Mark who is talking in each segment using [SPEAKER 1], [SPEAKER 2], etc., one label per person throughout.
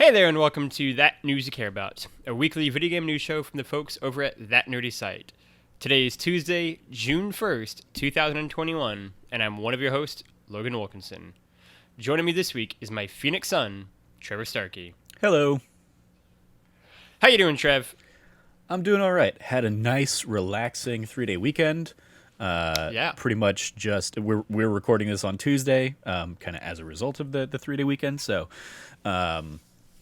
[SPEAKER 1] Hey there, and welcome to That News You Care About, a weekly video game news show from the folks over at That Nerdy Site. Today is Tuesday, June 1st, 2021, and I'm one of your hosts, Logan Wilkinson. Joining me this week is my Phoenix son, Trevor Starkey.
[SPEAKER 2] Hello.
[SPEAKER 1] How you doing, Trev?
[SPEAKER 2] I'm doing all right. Had a nice, relaxing 3-day weekend. Pretty much just we're recording this on Tuesday, kind of as a result of the 3-day weekend. So,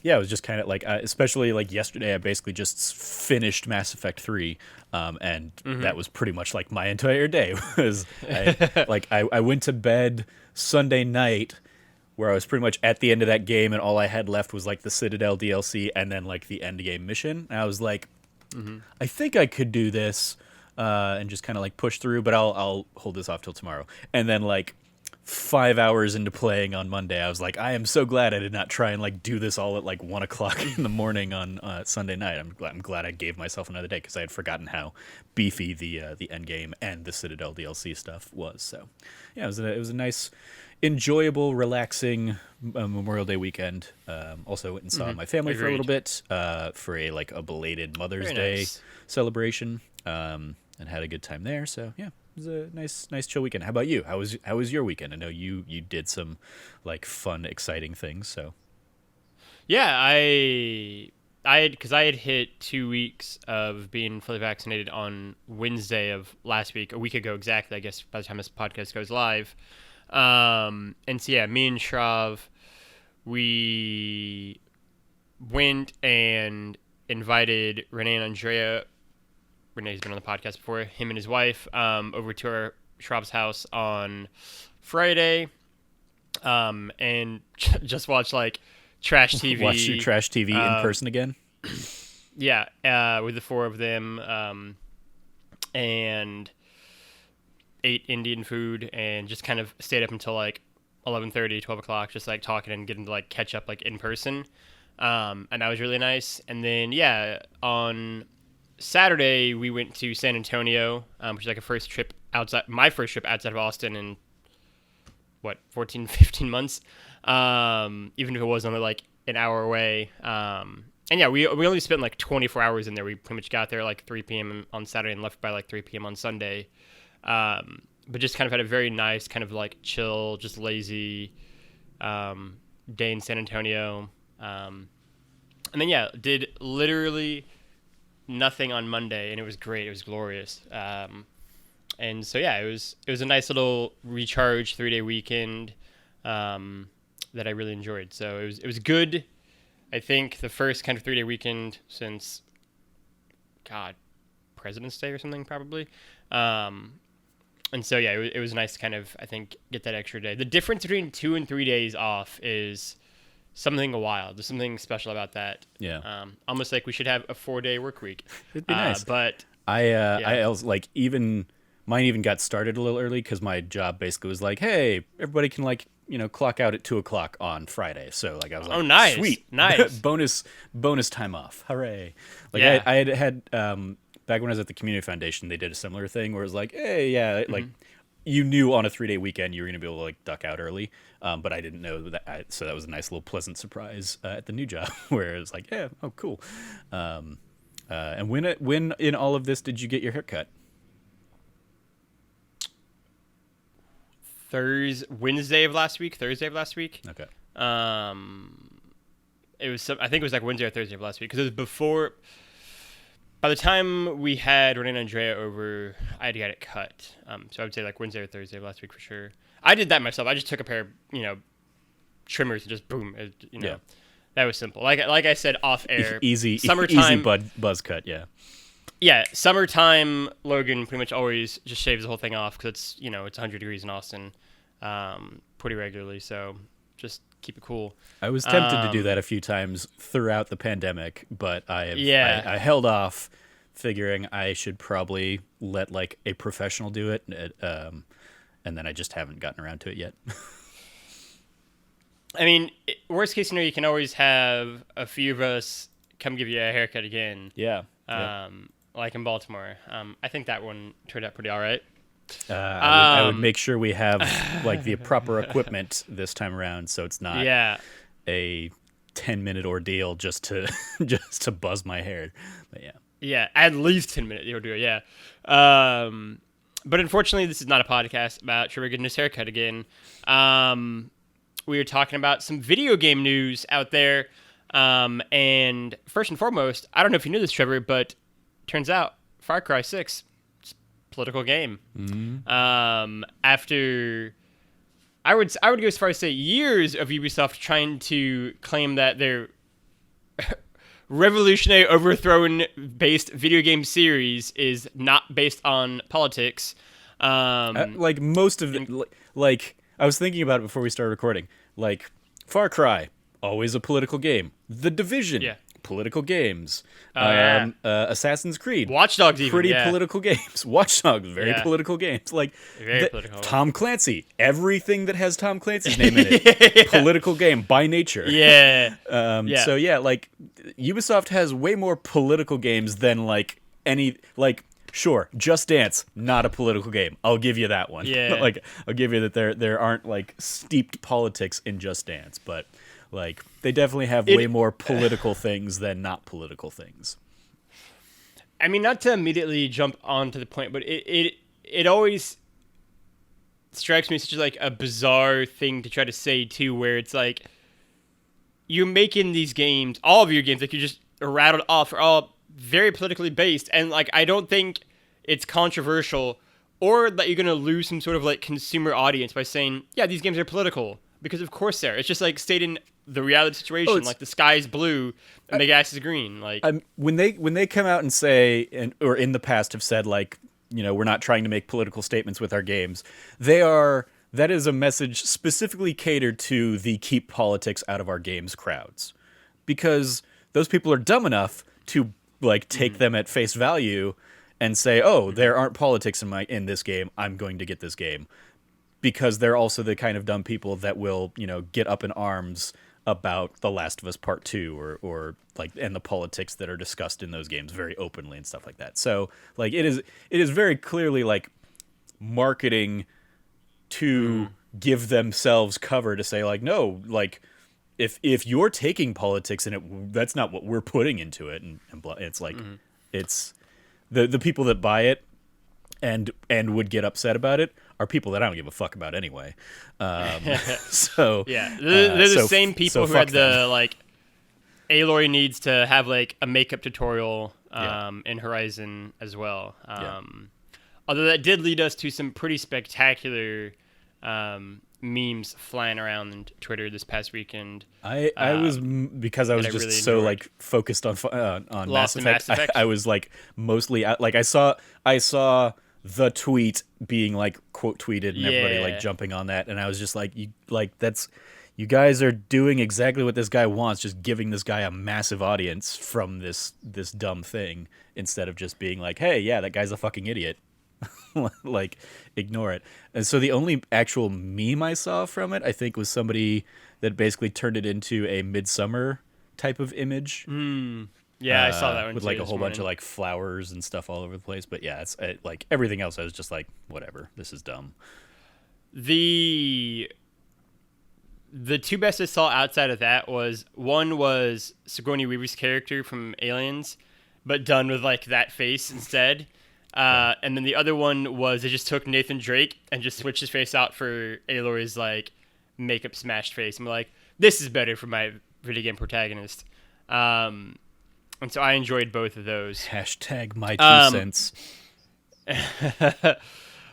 [SPEAKER 2] it was just kind of like, especially like yesterday, I basically just finished Mass Effect 3, and that was pretty much like my entire day. I went to bed Sunday night, where I was pretty much at the end of that game, and all I had left was like the Citadel DLC and then like the end game mission. And I was like, I think I could do this, and just kind of like push through, but I'll hold this off till tomorrow. And then like 5 hours into playing on Monday, I was like, I am so glad I did not try and like do this all at like 1 o'clock in the morning on Sunday night. I'm glad I gave myself another day, because I had forgotten how beefy the end game and the Citadel DLC stuff was. So yeah, it was a nice, enjoyable, relaxing Memorial Day weekend. Also went and saw my family for a little bit, for a belated Mother's Day celebration, and had a good time there. So yeah, it was a nice chill weekend. How about you? How was your weekend? I know you did some like fun, exciting things. So
[SPEAKER 1] Yeah, I had hit 2 weeks of being fully vaccinated on Wednesday of last week, a week ago exactly, I guess, by the time this podcast goes live. And so yeah, me and Shrav, we went and invited Renee and Andrea. Renee's been on the podcast before, him and his wife, over to our Shrav's house on Friday, and just watch like trash TV.
[SPEAKER 2] Watch your trash TV in person again.
[SPEAKER 1] Yeah, with the four of them, and ate Indian food and just kind of stayed up until like 11:30, 12 o'clock, just like talking and getting to like catch up like in person, and that was really nice. And then yeah, on Saturday we went to San Antonio, which is like my first trip outside of Austin in 14, 15 months, even if it was only like an hour away. And yeah, we only spent like 24 hours in there. We pretty much got there like 3 p.m. on Saturday and left by like 3 p.m. on Sunday. But just kind of had a very nice kind of like chill, just lazy day in San Antonio. And then yeah, did literally nothing on Monday, and it was great. It was glorious. And so yeah, it was a nice little recharge 3-day weekend that I really enjoyed. So it was good. I think the first kind of 3-day weekend since President's Day or something probably. And so yeah, it was nice to kind of, I think, get that extra day. The difference between 2 and 3 days off is something wild. There's something special about that.
[SPEAKER 2] Yeah.
[SPEAKER 1] Almost like we should have a 4-day work week.
[SPEAKER 2] It'd be nice.
[SPEAKER 1] But
[SPEAKER 2] I was like, mine even got started a little early, because my job basically was like, hey, everybody can like, clock out at 2 o'clock on Friday. So like I was like,
[SPEAKER 1] oh, nice,
[SPEAKER 2] sweet,
[SPEAKER 1] nice,
[SPEAKER 2] bonus time off, hooray! Like
[SPEAKER 1] yeah.
[SPEAKER 2] I had back when I was at the Community Foundation, they did a similar thing where it was like, hey, yeah, like you knew on a 3-day weekend you were gonna be able to like duck out early, but I didn't know that. So that was a nice little pleasant surprise at the new job where it was like, yeah, oh cool. And when in all of this did you get your haircut?
[SPEAKER 1] Thursday of last week.
[SPEAKER 2] Okay.
[SPEAKER 1] It was I think it was like Wednesday or Thursday of last week, because it was before. By the time we had Renee and Andrea over, I had got it cut. So I would say like Wednesday or Thursday of last week for sure. I did that myself. I just took a pair of, trimmers and just boom.
[SPEAKER 2] Yeah.
[SPEAKER 1] That was simple. Like I said off air.
[SPEAKER 2] Easy buzz cut. Yeah.
[SPEAKER 1] Yeah, summertime. Logan pretty much always just shaves the whole thing off, because it's it's 100 degrees in Austin, pretty regularly. So just keep it cool.
[SPEAKER 2] I was tempted to do that a few times throughout the pandemic, but I held off, figuring I should probably let like a professional do it, and then I just haven't gotten around to it yet.
[SPEAKER 1] I mean, worst case scenario, you can always have a few of us come give you a haircut again.
[SPEAKER 2] Yeah.
[SPEAKER 1] Like in Baltimore. I think that one turned out pretty all right.
[SPEAKER 2] I would make sure we have like the proper equipment this time around, so it's not a 10-minute ordeal just to just to buzz my hair. But yeah.
[SPEAKER 1] Yeah, at least 10 minutes ordeal. Yeah. But unfortunately, this is not a podcast about Trevor getting his haircut again. We are talking about some video game news out there. And first and foremost, I don't know if you knew this, Trevor, but turns out Far Cry 6 is a political game.
[SPEAKER 2] Mm-hmm.
[SPEAKER 1] After I would go as far as say years of Ubisoft trying to claim that their revolutionary overthrown based video game series is not based on politics.
[SPEAKER 2] Like most of the, like I was thinking about it before we started recording. Like Far Cry, always a political game. The Division, political games. Assassin's Creed,
[SPEAKER 1] Watch Dogs, even,
[SPEAKER 2] pretty political games. Watch Dogs, very political games. Like
[SPEAKER 1] very political.
[SPEAKER 2] Tom Clancy, everything that has Tom Clancy's name in it, political game by nature.
[SPEAKER 1] Yeah.
[SPEAKER 2] So yeah, like Ubisoft has way more political games than like any like. Sure, Just Dance, not a political game. I'll give you that one.
[SPEAKER 1] Yeah.
[SPEAKER 2] Like I'll give you that there aren't like steeped politics in Just Dance, but like they definitely have way more political things than not political things.
[SPEAKER 1] I mean, not to immediately jump onto the point, but it always strikes me as such like a bizarre thing to try to say too, where it's like you're making these games, all of your games, like you just rattled off, are all very politically based, and like I don't think it's controversial or that you're gonna lose some sort of like consumer audience by saying, yeah, these games are political, because of course they're. It's just like stating the reality situation, like the sky is blue and the gas is green. Like
[SPEAKER 2] when they come out and say, or in the past have said, like, you know, we're not trying to make political statements with our games, that is a message specifically catered to the keep politics out of our games crowds, because those people are dumb enough to like take them at face value and say, oh, there aren't politics in this game, I'm going to get this game, because they're also the kind of dumb people that will, you know, get up in arms about The Last of Us Part 2 or like, and the politics that are discussed in those games very openly and stuff like that. So like it is very clearly like marketing to give themselves cover to say like, no, like if you're taking politics in it, that's not what we're putting into it, and it's like it's the people that buy it and would get upset about it are people that I don't give a fuck about anyway. So
[SPEAKER 1] yeah, they're the same people who had the like Aloy needs to have like a makeup tutorial in Horizon as well. Although that did lead us to some pretty spectacular memes flying around Twitter this past weekend.
[SPEAKER 2] I was because I was just really so like focused on Mass Effect. I was like mostly like I saw the tweet being like quote tweeted and everybody like jumping on that, and I was just like, you guys are doing exactly what this guy wants, just giving this guy a massive audience from this dumb thing, instead of just being like, hey, yeah, that guy's a fucking idiot. Like, ignore it. And so the only actual meme I saw from it, I think, was somebody that basically turned it into a Midsummer type of image.
[SPEAKER 1] Yeah, I saw that one
[SPEAKER 2] with
[SPEAKER 1] too,
[SPEAKER 2] like a whole bunch of like flowers and stuff all over the place. But yeah, it's like everything else, I was just like, whatever, this is dumb.
[SPEAKER 1] The two best I saw outside of that was Sigourney Weaver's character from Aliens, but done with like that face instead. And then the other one was they just took Nathan Drake and just switched his face out for Aloy's like makeup smashed face. I'm like, this is better for my video game protagonist. And so I enjoyed both of those.
[SPEAKER 2] Hashtag my 2 cents.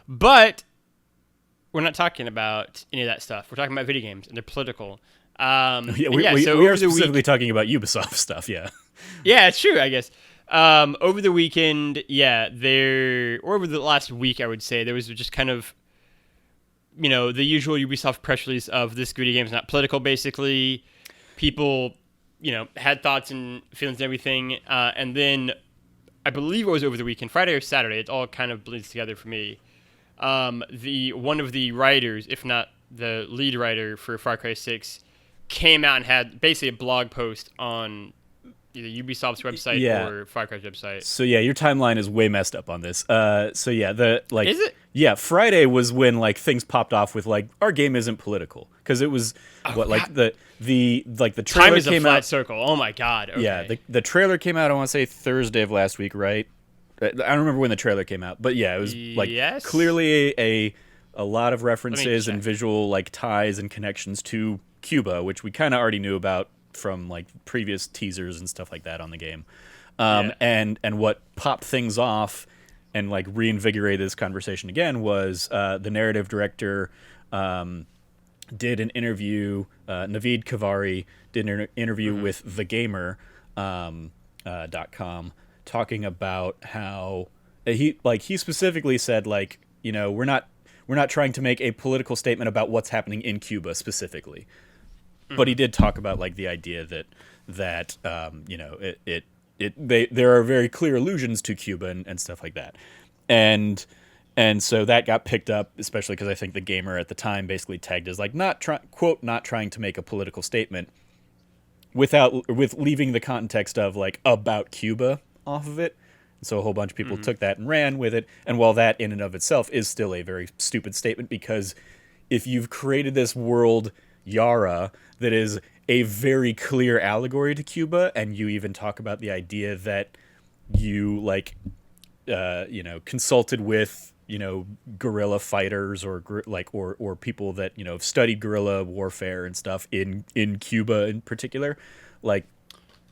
[SPEAKER 1] But we're not talking about any of that stuff. We're talking about video games, and they're political.
[SPEAKER 2] We are specifically talking about Ubisoft stuff, yeah.
[SPEAKER 1] Yeah, it's true, I guess. Over the weekend, or over the last week, I would say, there was just kind of, you know, the usual Ubisoft press release of this video game is not political, basically. People, you know, had thoughts and feelings and everything. And then I believe it was over the weekend, Friday or Saturday. It all kind of bleeds together for me. One of the writers, if not the lead writer for Far Cry 6, came out and had basically a blog post on either Ubisoft's website or Far Cry's website.
[SPEAKER 2] So yeah, your timeline is way messed up on this. So yeah,
[SPEAKER 1] Is it?
[SPEAKER 2] Yeah, Friday was when like things popped off with like our game isn't political because it was like the trailer
[SPEAKER 1] Time is
[SPEAKER 2] came
[SPEAKER 1] a flat
[SPEAKER 2] out.
[SPEAKER 1] Circle. Oh my god. Okay.
[SPEAKER 2] Yeah, the trailer came out. I want to say Thursday of last week, right? I don't remember when the trailer came out, but yeah, it was like clearly a lot of references and visual like ties and connections to Cuba, which we kind of already knew about from like previous teasers and stuff like that on the game. And what popped things off and like reinvigorated this conversation again was the narrative director did an interview. Navid Khavari did an interview with thegamer.com talking about how he specifically said like, you know, we're not trying to make a political statement about what's happening in Cuba specifically, but he did talk about like the idea that you know there are very clear allusions to Cuba and stuff like that, and so that got picked up, especially because I think the Gamer at the time basically tagged as like not trying to make a political statement with leaving the context of like about Cuba off of it. So a whole bunch of people took that and ran with it. And while that in and of itself is still a very stupid statement, because if you've created this world, Yara, that is a very clear allegory to Cuba, and you even talk about the idea that you like, you know, consulted with, you know, guerrilla fighters or people that, you know, have studied guerrilla warfare and stuff in Cuba in particular, like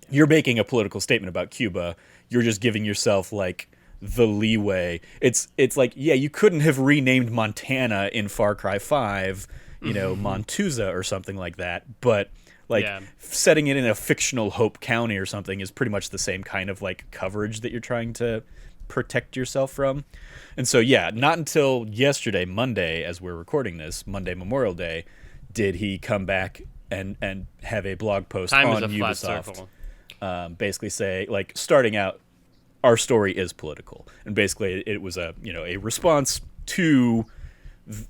[SPEAKER 2] you're making a political statement about Cuba. You're just giving yourself like the leeway. It's like, yeah, you couldn't have renamed Montana in Far Cry 5, you know, Montuza or something like that, but like setting it in a fictional Hope County or something is pretty much the same kind of like coverage that you're trying to protect yourself from. And so yeah, not until yesterday, Monday, as we're recording this, Monday Memorial Day, did he come back and have a blog post on Ubisoft, basically say like, starting out, our story is political, and basically it was a response to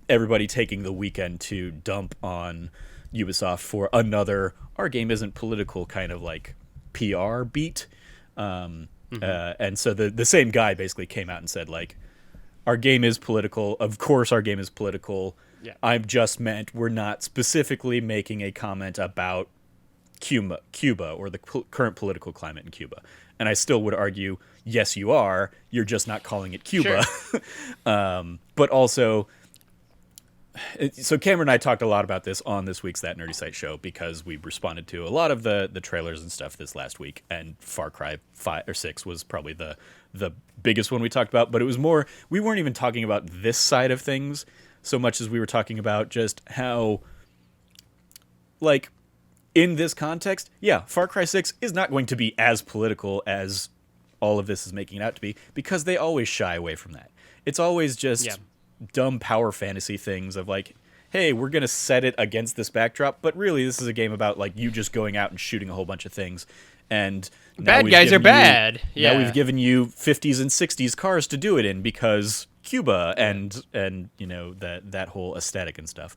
[SPEAKER 2] everybody taking the weekend to dump on Ubisoft for another our game isn't political kind of like PR beat. And so the same guy basically came out and said like, our game is political. Of course our game is political. Yeah. I'm just meant we're not specifically making a comment about Cuba or the current political climate in Cuba. And I still would argue, yes, you are. You're just not calling it Cuba. Sure. But also, so Cameron and I talked a lot about this on this week's That Nerdy Site show because we responded to a lot of the trailers and stuff this last week, and Far Cry 5 or 6 was probably the biggest one we talked about. But it was more, we weren't even talking about this side of things so much as we were talking about just how, like, in this context, yeah, Far Cry 6 is not going to be as political as all of this is making it out to be, because they always shy away from that. It's always just dumb power fantasy things of like, hey, we're going to set it against this backdrop, but really this is a game about like you just going out and shooting a whole bunch of things. And
[SPEAKER 1] bad guys are bad.
[SPEAKER 2] Yeah. Now we've given you 50s and 60s cars to do it in because Cuba and you know, that whole aesthetic and stuff.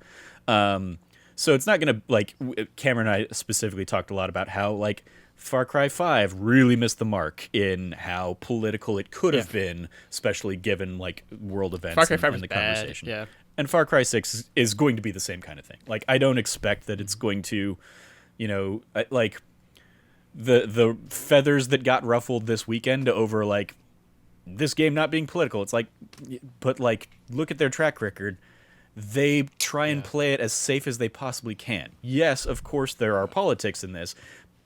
[SPEAKER 2] So it's not going to, like, Cameron and I specifically talked a lot about how, like, Far Cry 5 really missed the mark in how political it could have been, especially given, like, world events
[SPEAKER 1] Far Cry 5
[SPEAKER 2] and the
[SPEAKER 1] bad.
[SPEAKER 2] conversation.
[SPEAKER 1] Yeah.
[SPEAKER 2] And Far Cry 6 is going to be the same kind of thing. Like, I don't expect that it's going to, you know, like, the feathers that got ruffled this weekend over, like, this game not being political. It's like, but, like, look at their track record. They try and play it as safe as they possibly can. Yes, of course, there are politics in this,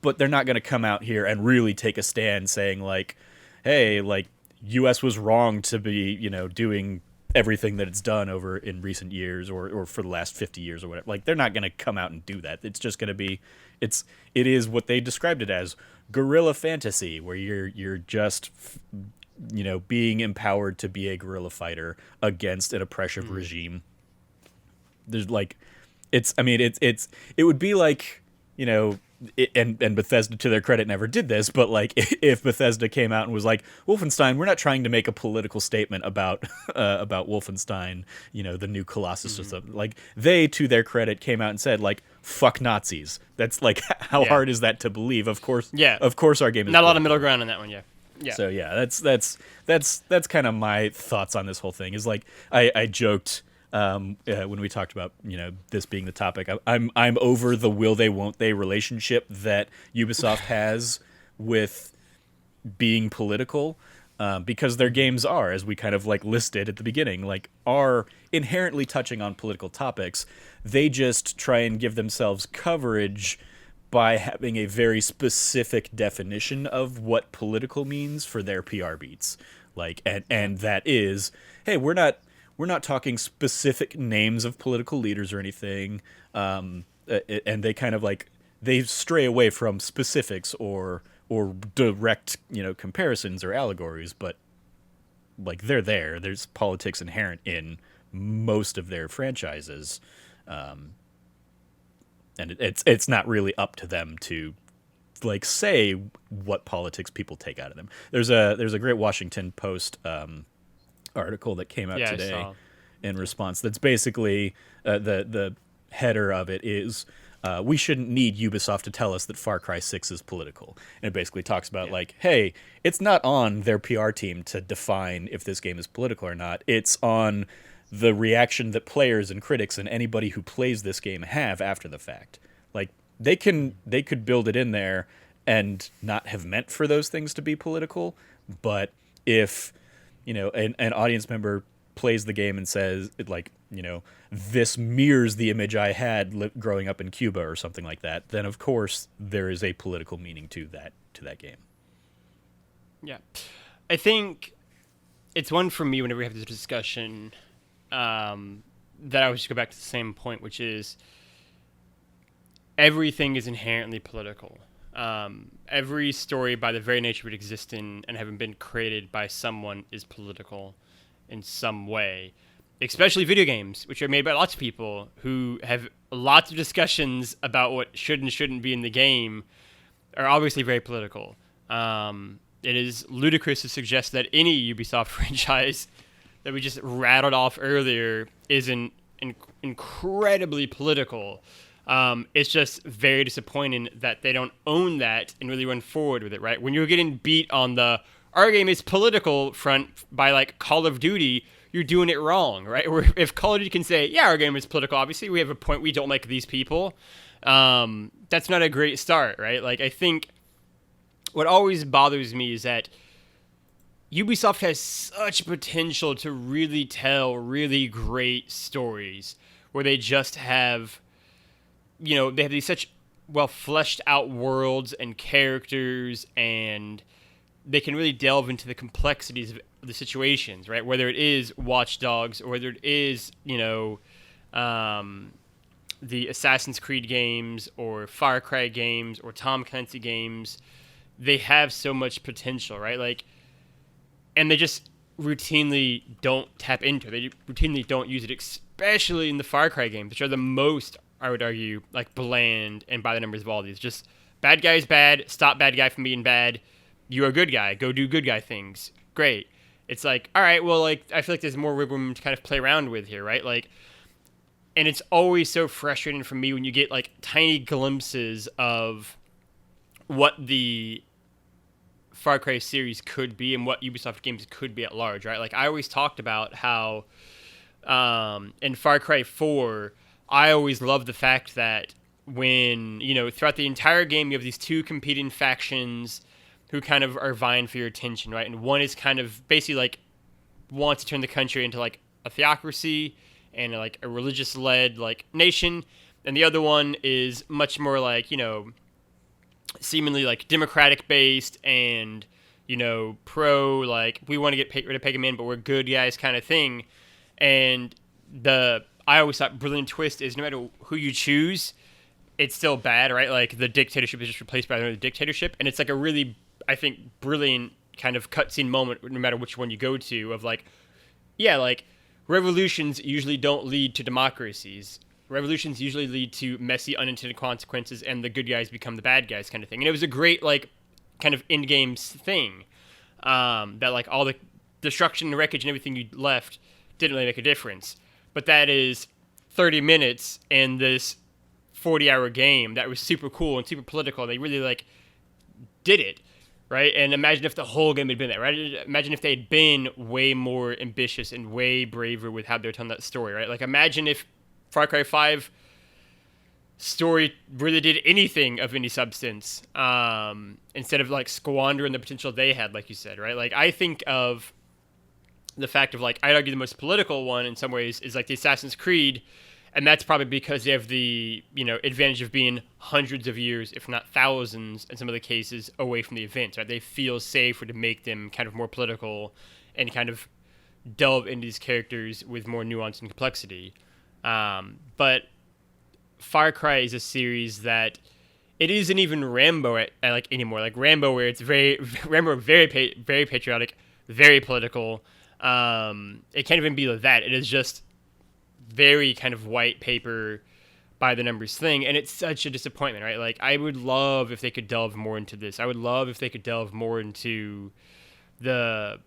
[SPEAKER 2] but they're not going to come out here and really take a stand saying, like, hey, like, U.S. was wrong to be, you know, doing everything that it's done over in recent years or for the last 50 years or whatever. Like, they're not going to come out and do that. It's just going to be, it is what they described it as, guerrilla fantasy, where you're just, you know, being empowered to be a guerrilla fighter against an oppressive regime. There's like, it would be like, you know, and Bethesda, to their credit, never did this, but like if Bethesda came out and was like, Wolfenstein, we're not trying to make a political statement about Wolfenstein, the new Colossus or something. Like, they, to their credit, came out and said, like, fuck Nazis. That's like, how hard is that to believe? Of course, our game is
[SPEAKER 1] not a lot of middle ground on that one. Yeah.
[SPEAKER 2] So that's kind of my thoughts on this whole thing. Is like, I joked when we talked about this being the topic. I'm over the will they won't they relationship that Ubisoft has with being political, because their games are, as we kind of like listed at the beginning, like, are inherently touching on political topics. They just try and give themselves coverage by having a very specific definition of what political means for their PR beats. Like, and that is, hey, we're not talking specific names of political leaders or anything. And they kind of like, they stray away from specifics or direct, comparisons or allegories, but like, there's politics inherent in most of their franchises. And it's not really up to them to like say what politics people take out of them. There's a great Washington Post article that came out today in response. That's basically the header of it is, we shouldn't need Ubisoft to tell us that Far Cry 6 is political. And it basically talks about like, hey, it's not on their PR team to define if this game is political or not. It's on the reaction that players and critics and anybody who plays this game have after the fact. Like, they could build it in there and not have meant for those things to be political, but if an audience member plays the game and says, like, this mirrors the image I had growing up in Cuba or something like that, then of course there is a political meaning to that game.
[SPEAKER 1] Yeah, I think it's one for me whenever we have this discussion, that I would just go back to the same point, which is everything is inherently political. Every story, by the very nature of it existing and having been created by someone, is political in some way, especially video games, which are made by lots of people who have lots of discussions about what should and shouldn't be in the game, are obviously very political. It is ludicrous to suggest that any Ubisoft franchise that we just rattled off earlier isn't incredibly political. It's just very disappointing that they don't own that and really run forward with it, right? When you're getting beat on the our game is political front by like Call of Duty, you're doing it wrong, right? Or if Call of Duty can say, yeah, our game is political, obviously we have a point, we don't like these people, that's not a great start, right? Like, I think what always bothers me is that Ubisoft has such potential to really tell really great stories where they just have, they have these such well fleshed out worlds and characters, and they can really delve into the complexities of the situations, right? Whether it is Watch Dogs or whether it is, the Assassin's Creed games or Far Cry games or Tom Clancy games, they have so much potential, right? Like, and they just routinely don't tap into it. They routinely don't use it, especially in the Far Cry games, which are the most, I would argue, like, bland and by the numbers of all these. Just bad guy is bad. Stop bad guy from being bad. You're a good guy. Go do good guy things. Great. It's like, all right, well, like, I feel like there's more wiggle room to kind of play around with here, right? Like, and it's always so frustrating for me when you get, like, tiny glimpses of what the Far Cry series could be and what Ubisoft games could be at large, right? Like, I always talked about how in Far Cry 4, I always loved the fact that when, throughout the entire game, you have these two competing factions who kind of are vying for your attention, right? And one is kind of basically like wants to turn the country into like a theocracy and like a religious-led like nation, and the other one is much more like, seemingly like democratic based and pro, like, we want to get rid of pagan men but we're good guys kind of thing. And I always thought brilliant twist is no matter who you choose, it's still bad, right? Like, the dictatorship is just replaced by another dictatorship, and it's like a really, I think, brilliant kind of cutscene moment no matter which one you go to, of like, yeah, like, revolutions usually don't lead to democracies, revolutions usually lead to messy, unintended consequences, and the good guys become the bad guys, kind of thing. And it was a great like kind of end game thing that like all the destruction and wreckage and everything you left didn't really make a difference. But that is 30 minutes in this 40-hour game that was super cool and super political. They really like did it, right? And imagine if the whole game had been that, right? Imagine if they'd been way more ambitious and way braver with how they're telling that story, right? Like imagine if Far Cry 5 story really did anything of any substance, instead of like squandering the potential they had, like you said, right? Like I think of the fact of like, I'd argue the most political one in some ways is like the Assassin's Creed, and that's probably because they have the, you know, advantage of being hundreds of years, if not thousands, in some of the cases, away from the events, right? They feel safer to make them kind of more political and kind of delve into these characters with more nuance and complexity. But Far Cry is a series that it isn't even Rambo at like anymore. Like Rambo, where it's very patriotic, very political. It can't even be like that. It is just very kind of white paper by the numbers thing, and it's such a disappointment, right? Like I would love if they could delve more into this. I would love if they could delve more into the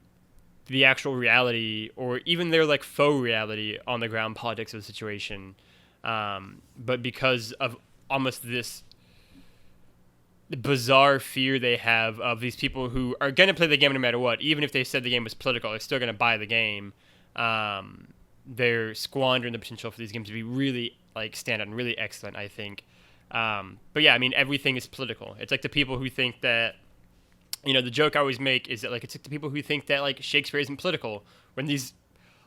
[SPEAKER 1] actual reality, or even their like faux reality on the ground politics of the situation. But because of almost this bizarre fear they have of these people who are going to play the game no matter what, even if they said the game was political, they're still going to buy the game. They're squandering the potential for these games to be really like stand out and really excellent, I think. But yeah, I mean, everything is political. It's like the people who think that, you know, the joke I always make is that like, it's like the people who think that like Shakespeare isn't political, when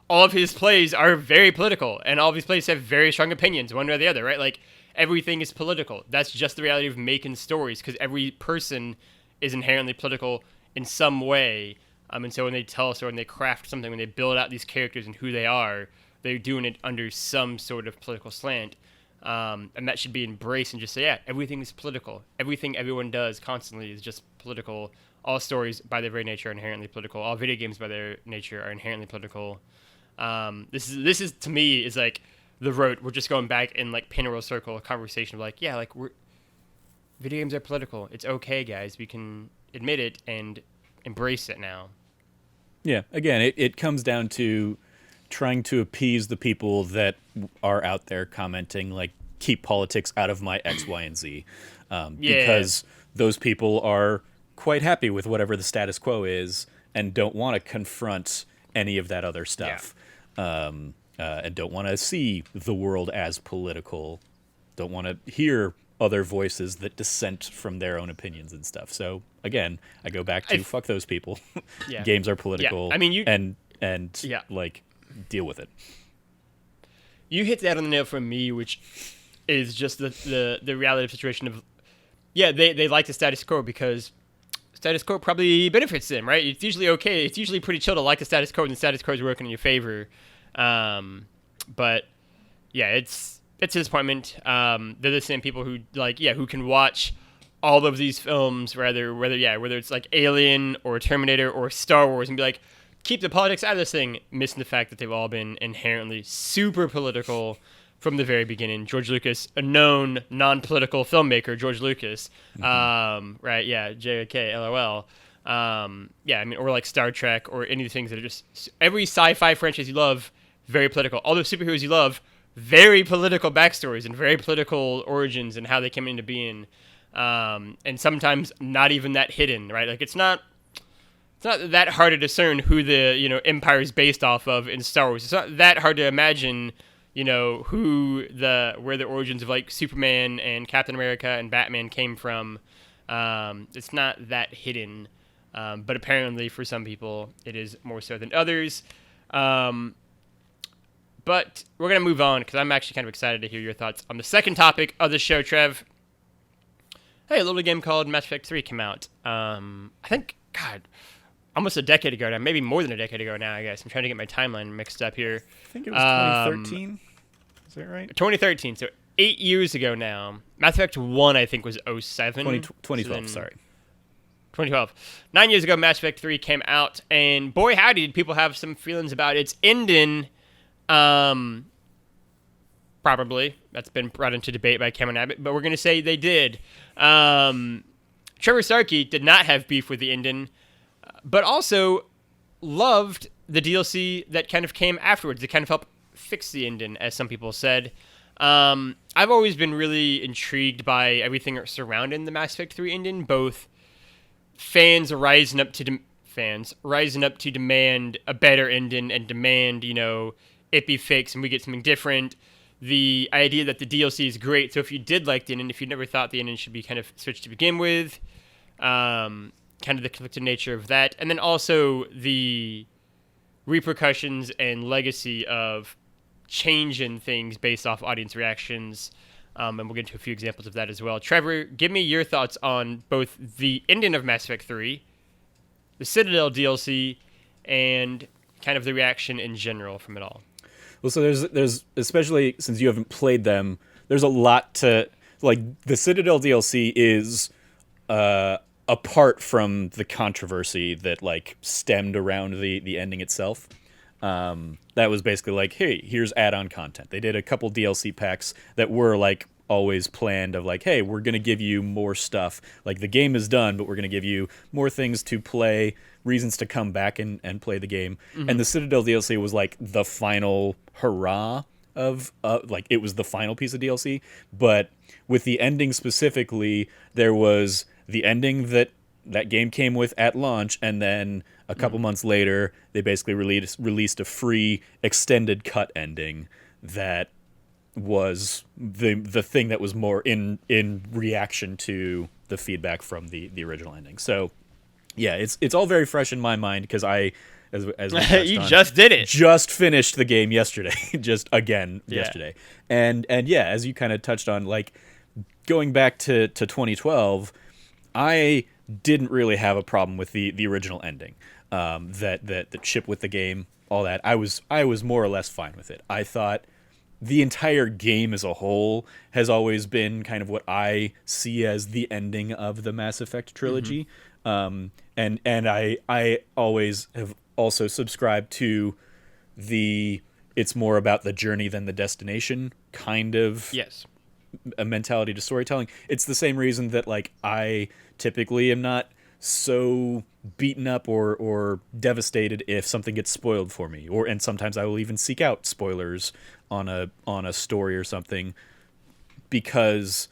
[SPEAKER 1] all of his plays are very political, and all of his plays have very strong opinions, one way or the other, right? Like, everything is political. That's just the reality of making stories, because every person is inherently political in some way. And so when they tell a story and they craft something, when they build out these characters and who they are, they're doing it under some sort of political slant. And that should be embraced and just say, yeah, everything is political. Everything everyone does constantly is just political. All stories by their very nature are inherently political. All video games by their nature are inherently political. This is to me is like the road. We're just going back in like Pinwheel Circle, a conversation of like, yeah, like video games are political. It's okay, guys. We can admit it and embrace it now.
[SPEAKER 2] Yeah. Again, it comes down to trying to appease the people that are out there commenting like, keep politics out of my X, Y, and Z. Because those people are quite happy with whatever the status quo is and don't want to confront any of that other stuff. And don't want to see the world as political, don't want to hear other voices that dissent from their own opinions and stuff. So again, I go back to fuck those people. Games are political.
[SPEAKER 1] I mean,
[SPEAKER 2] and like, deal with it.
[SPEAKER 1] You hit that on the nail for me, which is just the reality of the situation of, they like the status quo because status quo probably benefits them, right? It's usually okay. It's usually pretty chill to like the status quo, and the status quo is working in your favor. But yeah, it's a disappointment. They're the same people who who can watch all of these films, whether it's like Alien or Terminator or Star Wars, and be like, keep the politics out of this thing, missing the fact that they've all been inherently super political from the very beginning. George Lucas, a known non-political filmmaker, George Lucas, right? Yeah, JK, LOL. I mean, or like Star Trek or any of the things that are just every sci-fi franchise you love, very political. All the superheroes you love, very political backstories and very political origins and how they came into being. And sometimes not even that hidden, right? Like it's not that hard to discern who the empire is based off of in Star Wars. It's not that hard to imagine where the origins of like Superman and Captain America and Batman came from. It's not that hidden, but apparently for some people it is more so than others. But we're going to move on because I'm actually kind of excited to hear your thoughts on the second topic of the show, Trev. Hey, a little game called Mass Effect 3 came out. I think, almost a decade ago now, maybe more than a decade ago now, I guess. I'm trying to get my timeline mixed up here.
[SPEAKER 2] I think it was 2013. Is that right?
[SPEAKER 1] 2013, so 8 years ago now. Mass Effect 1, I think, was 07.
[SPEAKER 2] 2012, sorry.
[SPEAKER 1] 2012. 9 years ago, Mass Effect 3 came out, and boy, howdy, did people have some feelings about its ending. Probably. That's been brought into debate by Cameron Abbott, but we're going to say they did. Trevor Starkey did not have beef with the ending, but also loved the DLC that kind of came afterwards to kind of help fix the ending, as some people said. I've always been really intrigued by everything surrounding the Mass Effect 3 ending, both fans rising up to demand a better ending and demand, it be fixed and we get something different. The idea that the DLC is great, so if you did like the ending, if you never thought the ending should be kind of switched to begin with, kind of the conflicted nature of that, and then also the repercussions and legacy of changing things based off audience reactions, and we'll get into a few examples of that as well. Trevor, give me your thoughts on both the ending of Mass Effect 3, the Citadel DLC, and kind of the reaction in general from it all.
[SPEAKER 2] Well, so there's especially since you haven't played them, there's a lot to like. The Citadel DLC is apart from the controversy that like stemmed around the ending itself. That was basically like, hey, here's add-on content. They did a couple DLC packs that were like always planned of like, hey, we're going to give you more stuff. Like the game is done, but we're going to give you more things to play, reasons to come back and play the game. Mm-hmm. And the Citadel DLC was like the final hurrah of like it was the final piece of DLC. But with the ending specifically, there was the ending that game came with at launch, and then a couple months later, they basically released a free extended cut ending that was the thing that was more in reaction to the feedback from the original ending. So yeah, it's all very fresh in my mind because I as we
[SPEAKER 1] just did it,
[SPEAKER 2] just finished the game yesterday, yesterday, and yeah, as you kind of touched on, like going back to 2012, I didn't really have a problem with the original ending. That chip with the game, all that, I was more or less fine with it. I thought the entire game as a whole has always been kind of what I see as the ending of the Mass Effect trilogy. Mm-hmm. And I always have also subscribed to it's more about the journey than the destination kind of a mentality to storytelling. It's the same reason that like I typically am not so beaten up or devastated if something gets spoiled for me, and sometimes I will even seek out spoilers on a story or something, because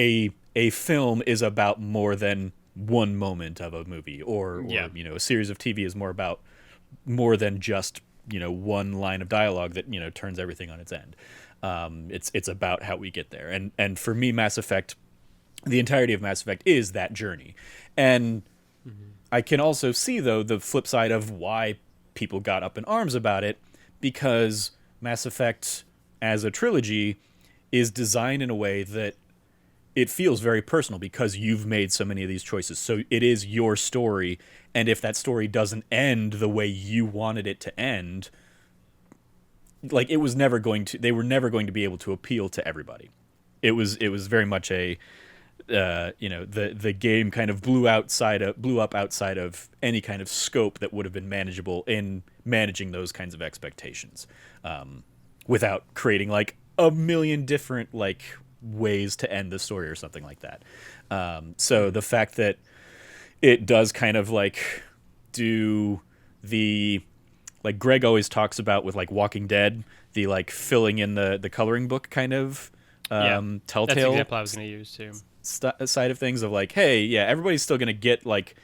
[SPEAKER 2] a film is about more than one moment of a movie, or a series of TV is more than just one line of dialogue that turns everything on its end. It's about how we get there, and for me, Mass Effect, the entirety of Mass Effect is that journey. And I can also see, though, the flip side of why people got up in arms about it, because Mass Effect as a trilogy is designed in a way that it feels very personal because you've made so many of these choices. So it is your story, and if that story doesn't end the way you wanted it to end, like they were never going to be able to appeal to everybody. It was very much a the game kind of blew up outside of any kind of scope that would have been manageable in managing those kinds of expectations, without creating like a million different like ways to end the story or something like that. So the fact that it does kind of like do the, like Greg always talks about with like Walking Dead, the like filling in the coloring book kind of Telltale.
[SPEAKER 1] That's the example I was going to use too.
[SPEAKER 2] Side of things of like, hey, yeah, everybody's still going to get like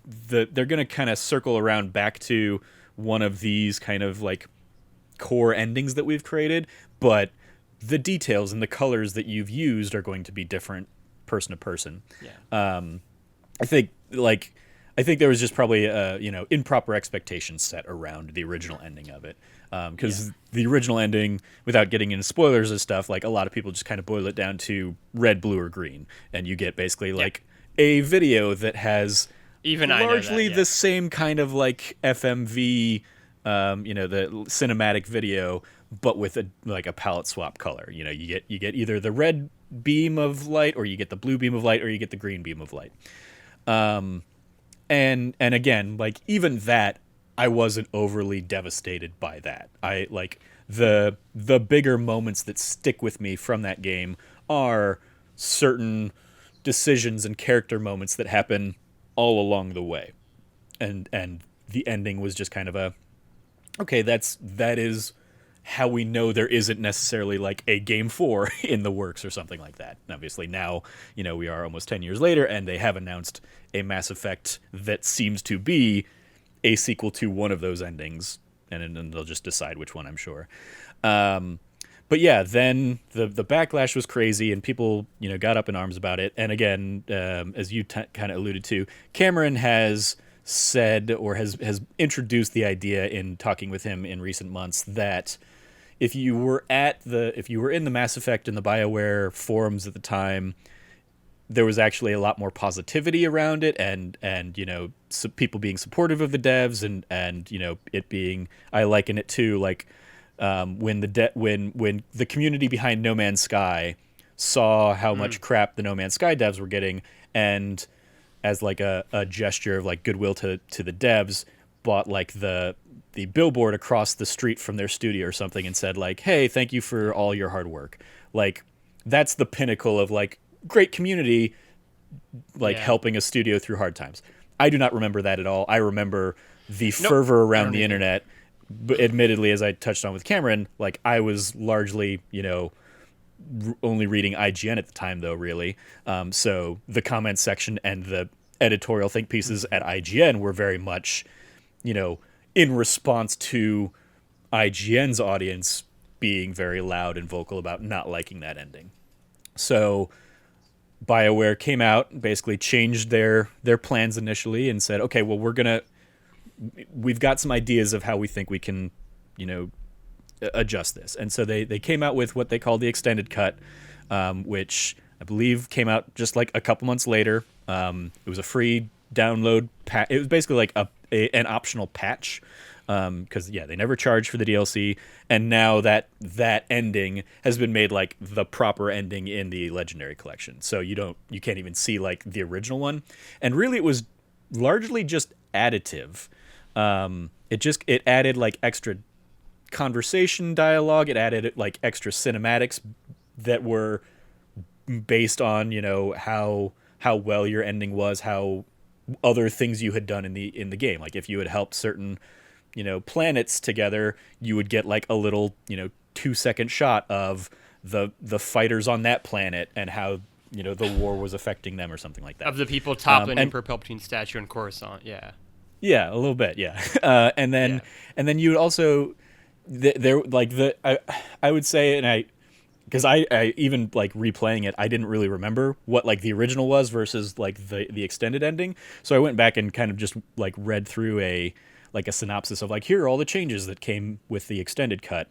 [SPEAKER 2] they're going to kind of circle around back to one of these kind of like core endings that we've created, but the details and the colors that you've used are going to be different person to person. I think there was just probably improper expectations set around the original ending of it, because the original ending, without getting into spoilers and stuff, like a lot of people just kind of boil it down to red, blue, or green, and you get basically like a video that has largely the same kind of like FMV, the cinematic video, but with a palette swap color. You get either the red beam of light, or you get the blue beam of light, or you get the green beam of light. And again, like even that, I wasn't overly devastated by that. the bigger moments that stick with me from that game are certain decisions and character moments that happen all along the way. And the ending was just kind of a, okay, that is how we know there isn't necessarily like a game 4 in the works or something like that. And obviously now, we are almost 10 years later and they have announced a Mass Effect that seems to be a sequel to one of those endings, and then they'll just decide which one, I'm sure. But yeah, then the backlash was crazy, and people got up in arms about it. And again, as you kind of alluded to, Cameron has said, or has introduced the idea in talking with him in recent months, that if you were in the Mass Effect and the BioWare forums at the time, there was actually a lot more positivity around it, and people being supportive of the devs, and it being, I liken it to like when the community behind No Man's Sky saw how much crap the No Man's Sky devs were getting, and as like a gesture of like goodwill to the devs, bought like the billboard across the street from their studio or something and said like, hey, thank you for all your hard work. Like, that's the pinnacle of like great community, like helping a studio through hard times. I do not remember that at all. I remember the fervor around the internet, but admittedly, as I touched on with Cameron, like I was largely, only reading IGN at the time, though, really. So the comments section and the editorial think pieces at IGN were very much, in response to IGN's audience being very loud and vocal about not liking that ending. So BioWare came out and basically changed their plans initially and said, okay, well, we've got some ideas of how we think we can, adjust this. And so they came out with what they call the extended cut, which I believe came out just like a couple months later. It was a free download. It was basically like an optional patch, because they never charged for the DLC, and now that ending has been made like the proper ending in the Legendary Collection. So you can't even see like the original one, and really it was largely just additive. It added like extra conversation dialogue. It added like extra cinematics that were based on how well your ending was, how other things you had done in the game. Like if you had helped certain planets together, you would get like a little 2-second shot of the fighters on that planet and how the war was affecting them or something like that.
[SPEAKER 1] Of the people toppling Emperor Palpatine's statue in Coruscant,
[SPEAKER 2] yeah, a little bit, and then you would also I would say, and because I even like replaying it, I didn't really remember what like the original was versus like the extended ending. So I went back and kind of just like read through a synopsis of like, here are all the changes that came with the extended cut.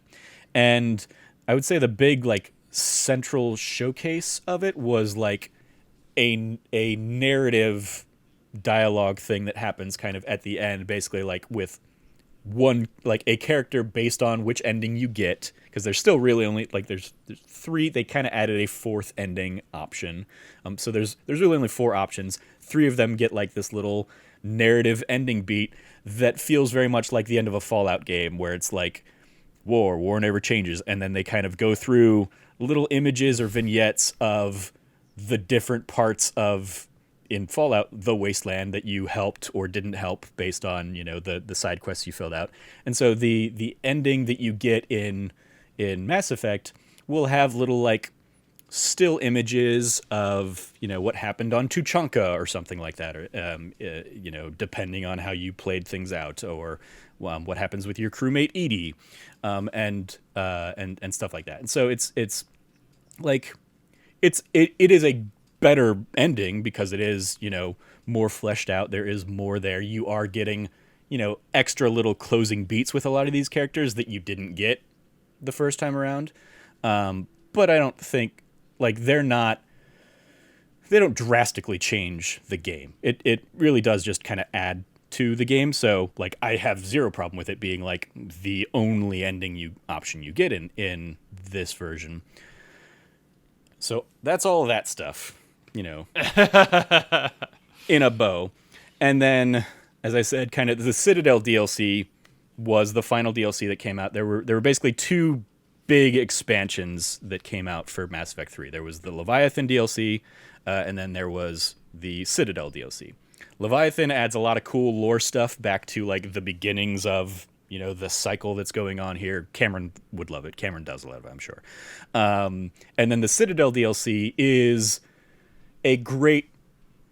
[SPEAKER 2] And I would say the big like central showcase of it was like a narrative dialogue thing that happens kind of at the end, basically like with one, like a character based on which ending you get, because there's still really only like there's 3. They kind of added a 4th ending option, so there's really only 4 options. 3 of them get like this little narrative ending beat that feels very much like the end of a Fallout game, where it's like war never changes, and then they kind of go through little images or vignettes of the different parts of, in Fallout, the wasteland that you helped or didn't help based on the side quests you filled out. And so the ending that you get in Mass Effect will have little like still images of what happened on Tuchanka or something like that, or depending on how you played things out, or what happens with your crewmate Edie, and stuff like that. And so it is a better ending because it is more fleshed out. There is more there. You are getting extra little closing beats with a lot of these characters that you didn't get the first time around. But I don't think like they don't drastically change the game. It really does just kind of add to the game. So like I have zero problem with it being like the only ending option you get in this version. So that's all of that stuff, in a bow. And then, as I said, kind of the Citadel DLC was the final DLC that came out. There were basically two big expansions that came out for Mass Effect 3. There was the Leviathan DLC, and then there was the Citadel DLC. Leviathan adds a lot of cool lore stuff back to like the beginnings of, you know, the cycle that's going on here. Cameron would love it. Cameron does love it, I'm sure. And then the Citadel DLC is a great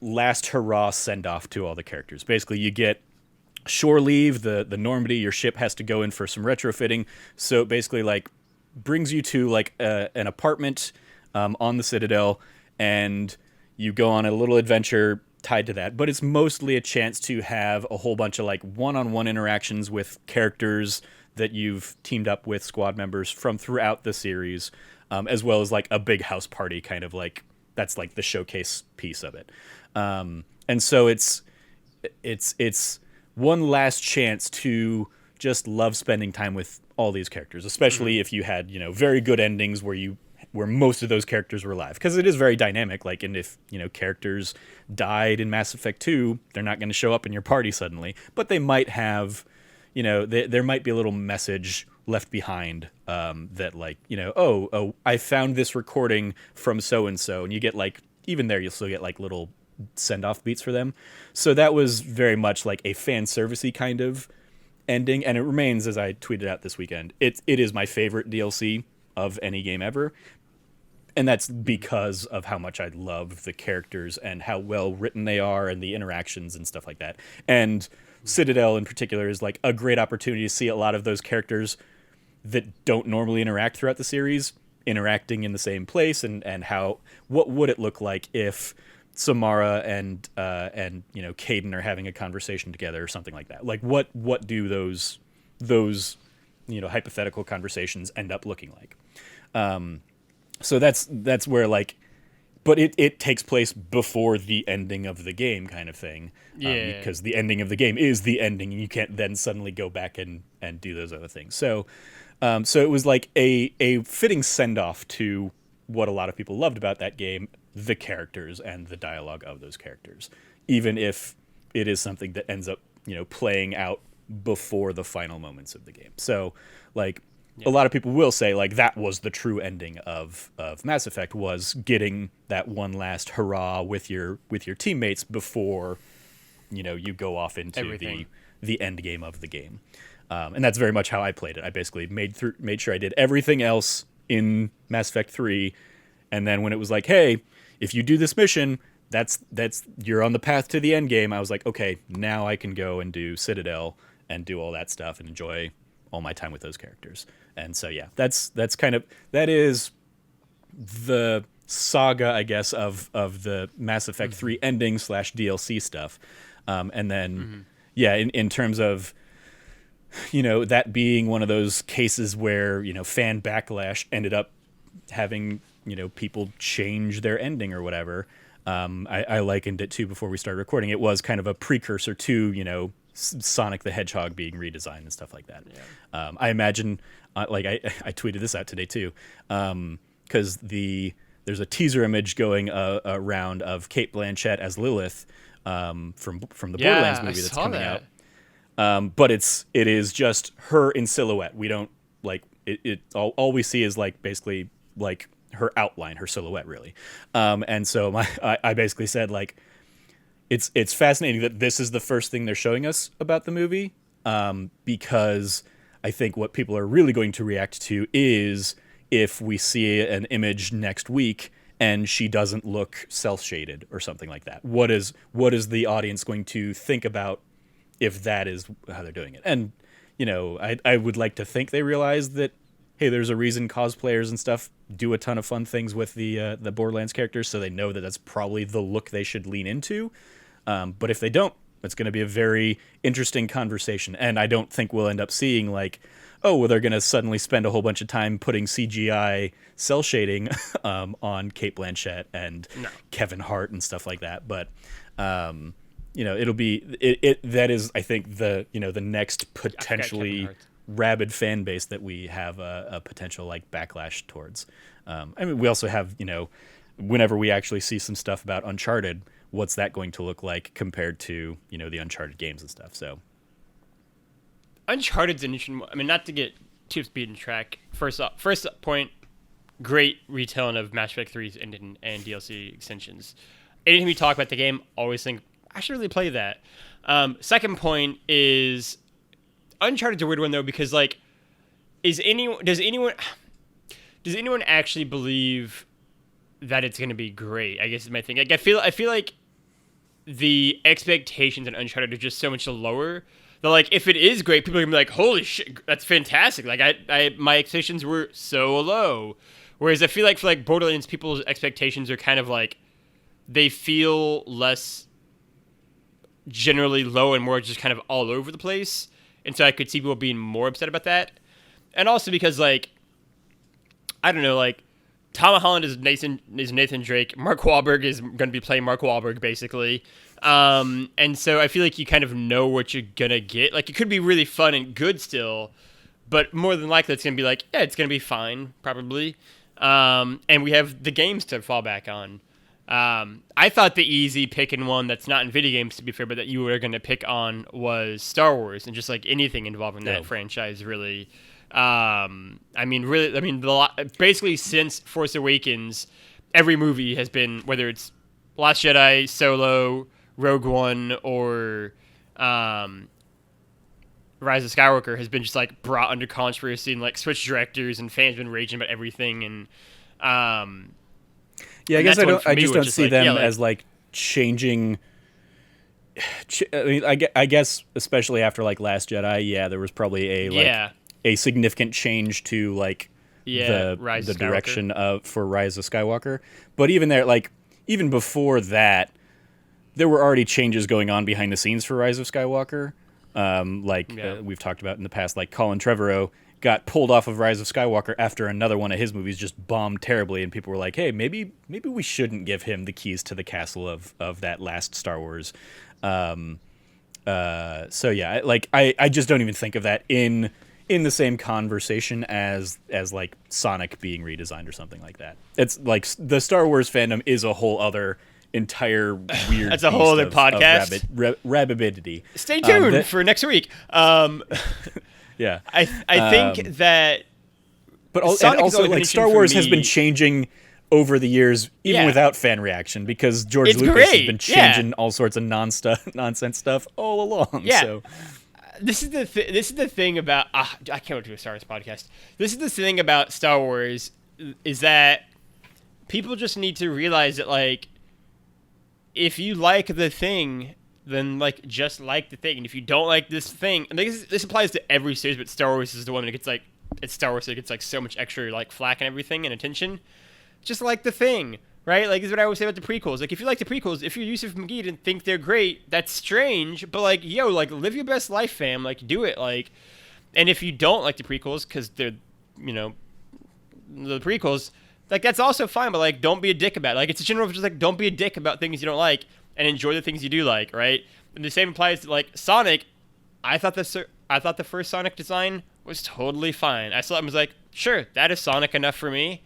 [SPEAKER 2] last hurrah send-off to all the characters. Basically, you get shore leave, the Normandy, your ship has to go in for some retrofitting. So it basically like brings you to like an apartment on the Citadel, and you go on a little adventure tied to that. But it's mostly a chance to have a whole bunch of like one-on-one interactions with characters that you've teamed up with, squad members from throughout the series, as well as like a big house party, kind of like that's like the showcase piece of it. And so it's one last chance to just love spending time with all these characters, especially if you had, you know, very good endings where most of those characters were alive, because it is very dynamic. Like, and if, you know, characters died in Mass Effect 2, they're not going to show up in your party suddenly, but they might have, you know, there might be a little message left behind that, like, you know, oh, I found this recording from so and so, and you get like, even there you'll still get like little send-off beats for them. So that was very much like a fan servicey kind of ending, and it remains, as I tweeted out this weekend, it is my favorite DLC of any game ever, and that's because of how much I love the characters and how well written they are and the interactions and stuff like that. And Citadel in particular is like a great opportunity to see a lot of those characters that don't normally interact throughout the series interacting in the same place, and what would it look like if Samara and you know, Caden are having a conversation together or something like that. Like what do those you know, hypothetical conversations end up looking like? So that's where, like, but it takes place before the ending of the game, kind of thing. Because the ending of the game is the ending, and you can't then suddenly go back and do those other things. So it was like a fitting send off to what a lot of people loved about that game, the characters and the dialogue of those characters, even if it is something that ends up, you know, playing out before the final moments of the game. So, like, a lot of people will say, like, that was the true ending of Mass Effect, was getting that one last hurrah with your teammates before, you know, you go off into the end game of the game. And that's very much how I played it. I basically made sure I did everything else in Mass Effect 3, and then when it was like, hey, if you do this mission, that's you're on the path to the end game, I was like, okay, now I can go and do Citadel and do all that stuff and enjoy all my time with those characters. And so yeah, that is the saga, I guess, of the Mass Effect 3 ending / DLC stuff. And then in terms of, you know, that being one of those cases where, you know, fan backlash ended up having, you know, people change their ending or whatever. I likened it to, before we started recording, it was kind of a precursor to, you know, Sonic the Hedgehog being redesigned and stuff like that. Yeah. I imagine, like I tweeted this out today too, because there's a teaser image going around of Cate Blanchett as Lilith from the Borderlands movie that's coming out. But it is just her in silhouette. We don't, like, all we see is like basically like her outline, her silhouette, really. And so I basically said, like, it's fascinating that this is the first thing they're showing us about the movie, because I think what people are really going to react to is if we see an image next week and she doesn't look cel-shaded or something like that. What is the audience going to think about if that is how they're doing it? And, you know, I would like to think they realize that, hey, there's a reason cosplayers and stuff do a ton of fun things with the Borderlands characters, so they know that that's probably the look they should lean into. But if they don't, it's going to be a very interesting conversation. And I don't think we'll end up seeing, like, oh, well, they're going to suddenly spend a whole bunch of time putting CGI cel shading on Cate Blanchett and Kevin Hart and stuff like that. But you know, it'll be that is, I think, the next potentially rabid fan base that we have a potential, like, backlash towards. I mean, we also have, you know, whenever we actually see some stuff about Uncharted, what's that going to look like compared to, you know, the Uncharted games and stuff. So
[SPEAKER 1] Uncharted's an interesting. I mean, not to get too speed and track. First point, great retelling of Mass Effect 3's and DLC extensions. Anytime we talk about the game, always think I should really play that. Second point is Uncharted's a weird one though, because like, does anyone actually believe that it's going to be great? I guess is my thing. Like, I feel like the expectations in Uncharted are just so much lower that, like, if it is great, people are gonna be like, "Holy shit, that's fantastic!" Like, my expectations were so low. Whereas I feel like for like Borderlands, people's expectations are kind of like they feel less generally low and more just kind of all over the place. And so I could see people being more upset about that. And also because, like, I don't know, like, Tom Holland is Nathan Drake. Mark Wahlberg is going to be playing Mark Wahlberg, basically. And so I feel like you kind of know what you're going to get. Like, it could be really fun and good still, but more than likely it's going to be like, yeah, it's going to be fine, probably. And we have the games to fall back on. I thought the easy picking one that's not in video games, to be fair, but that you were going to pick on was Star Wars, and just like anything involving that franchise, really. Basically since Force Awakens, every movie has been, whether it's Last Jedi, Solo, Rogue One, or Rise of Skywalker, has been just like brought under controversy and like switched directors, and fans been raging about everything. And
[SPEAKER 2] I guess I just don't see them as like changing. I mean, I guess especially after like Last Jedi, there was probably a significant change to like the direction for Rise of Skywalker. But even there, like even before that, there were already changes going on behind the scenes for Rise of Skywalker. We've talked about in the past, like Colin Trevorrow got pulled off of Rise of Skywalker after another one of his movies just bombed terribly, and people were like, hey, maybe we shouldn't give him the keys to the castle of that last Star Wars. I just don't even think of that in the same conversation as like Sonic being redesigned or something like that. It's like the Star Wars fandom is a whole other entire weird
[SPEAKER 1] that's a whole other podcast
[SPEAKER 2] rabidity.
[SPEAKER 1] Stay tuned for next week.
[SPEAKER 2] Yeah,
[SPEAKER 1] I think that,
[SPEAKER 2] but also like Star Wars has been changing over the years, even without fan reaction, because George Lucas has been changing all sorts of nonsense stuff all along.
[SPEAKER 1] Yeah.
[SPEAKER 2] So
[SPEAKER 1] this is the thing about I can't wait to do a Star Wars podcast. This is the thing about Star Wars is that people just need to realize that, like, if you like the thing, then like just like the thing, and if you don't like this thing, and this applies to every series, but Star Wars is the one that gets like, it's Star Wars, so it gets like so much extra like flack and everything and attention. Just like the thing, right? Like, this is what I always say about the prequels. Like, if you like the prequels, if you're Yusuf Magid and think they're great, that's strange, but like, yo, like, live your best life, fam. Like, do it. Like, and if you don't like the prequels because they're, you know, the prequels, like, that's also fine, but like, don't be a dick about it. Like, it's a general just like, don't be a dick about things you don't like and enjoy the things you do like, right? And the same applies to like Sonic. I thought the first Sonic design was totally fine. I saw it and was like, sure, that is Sonic enough for me.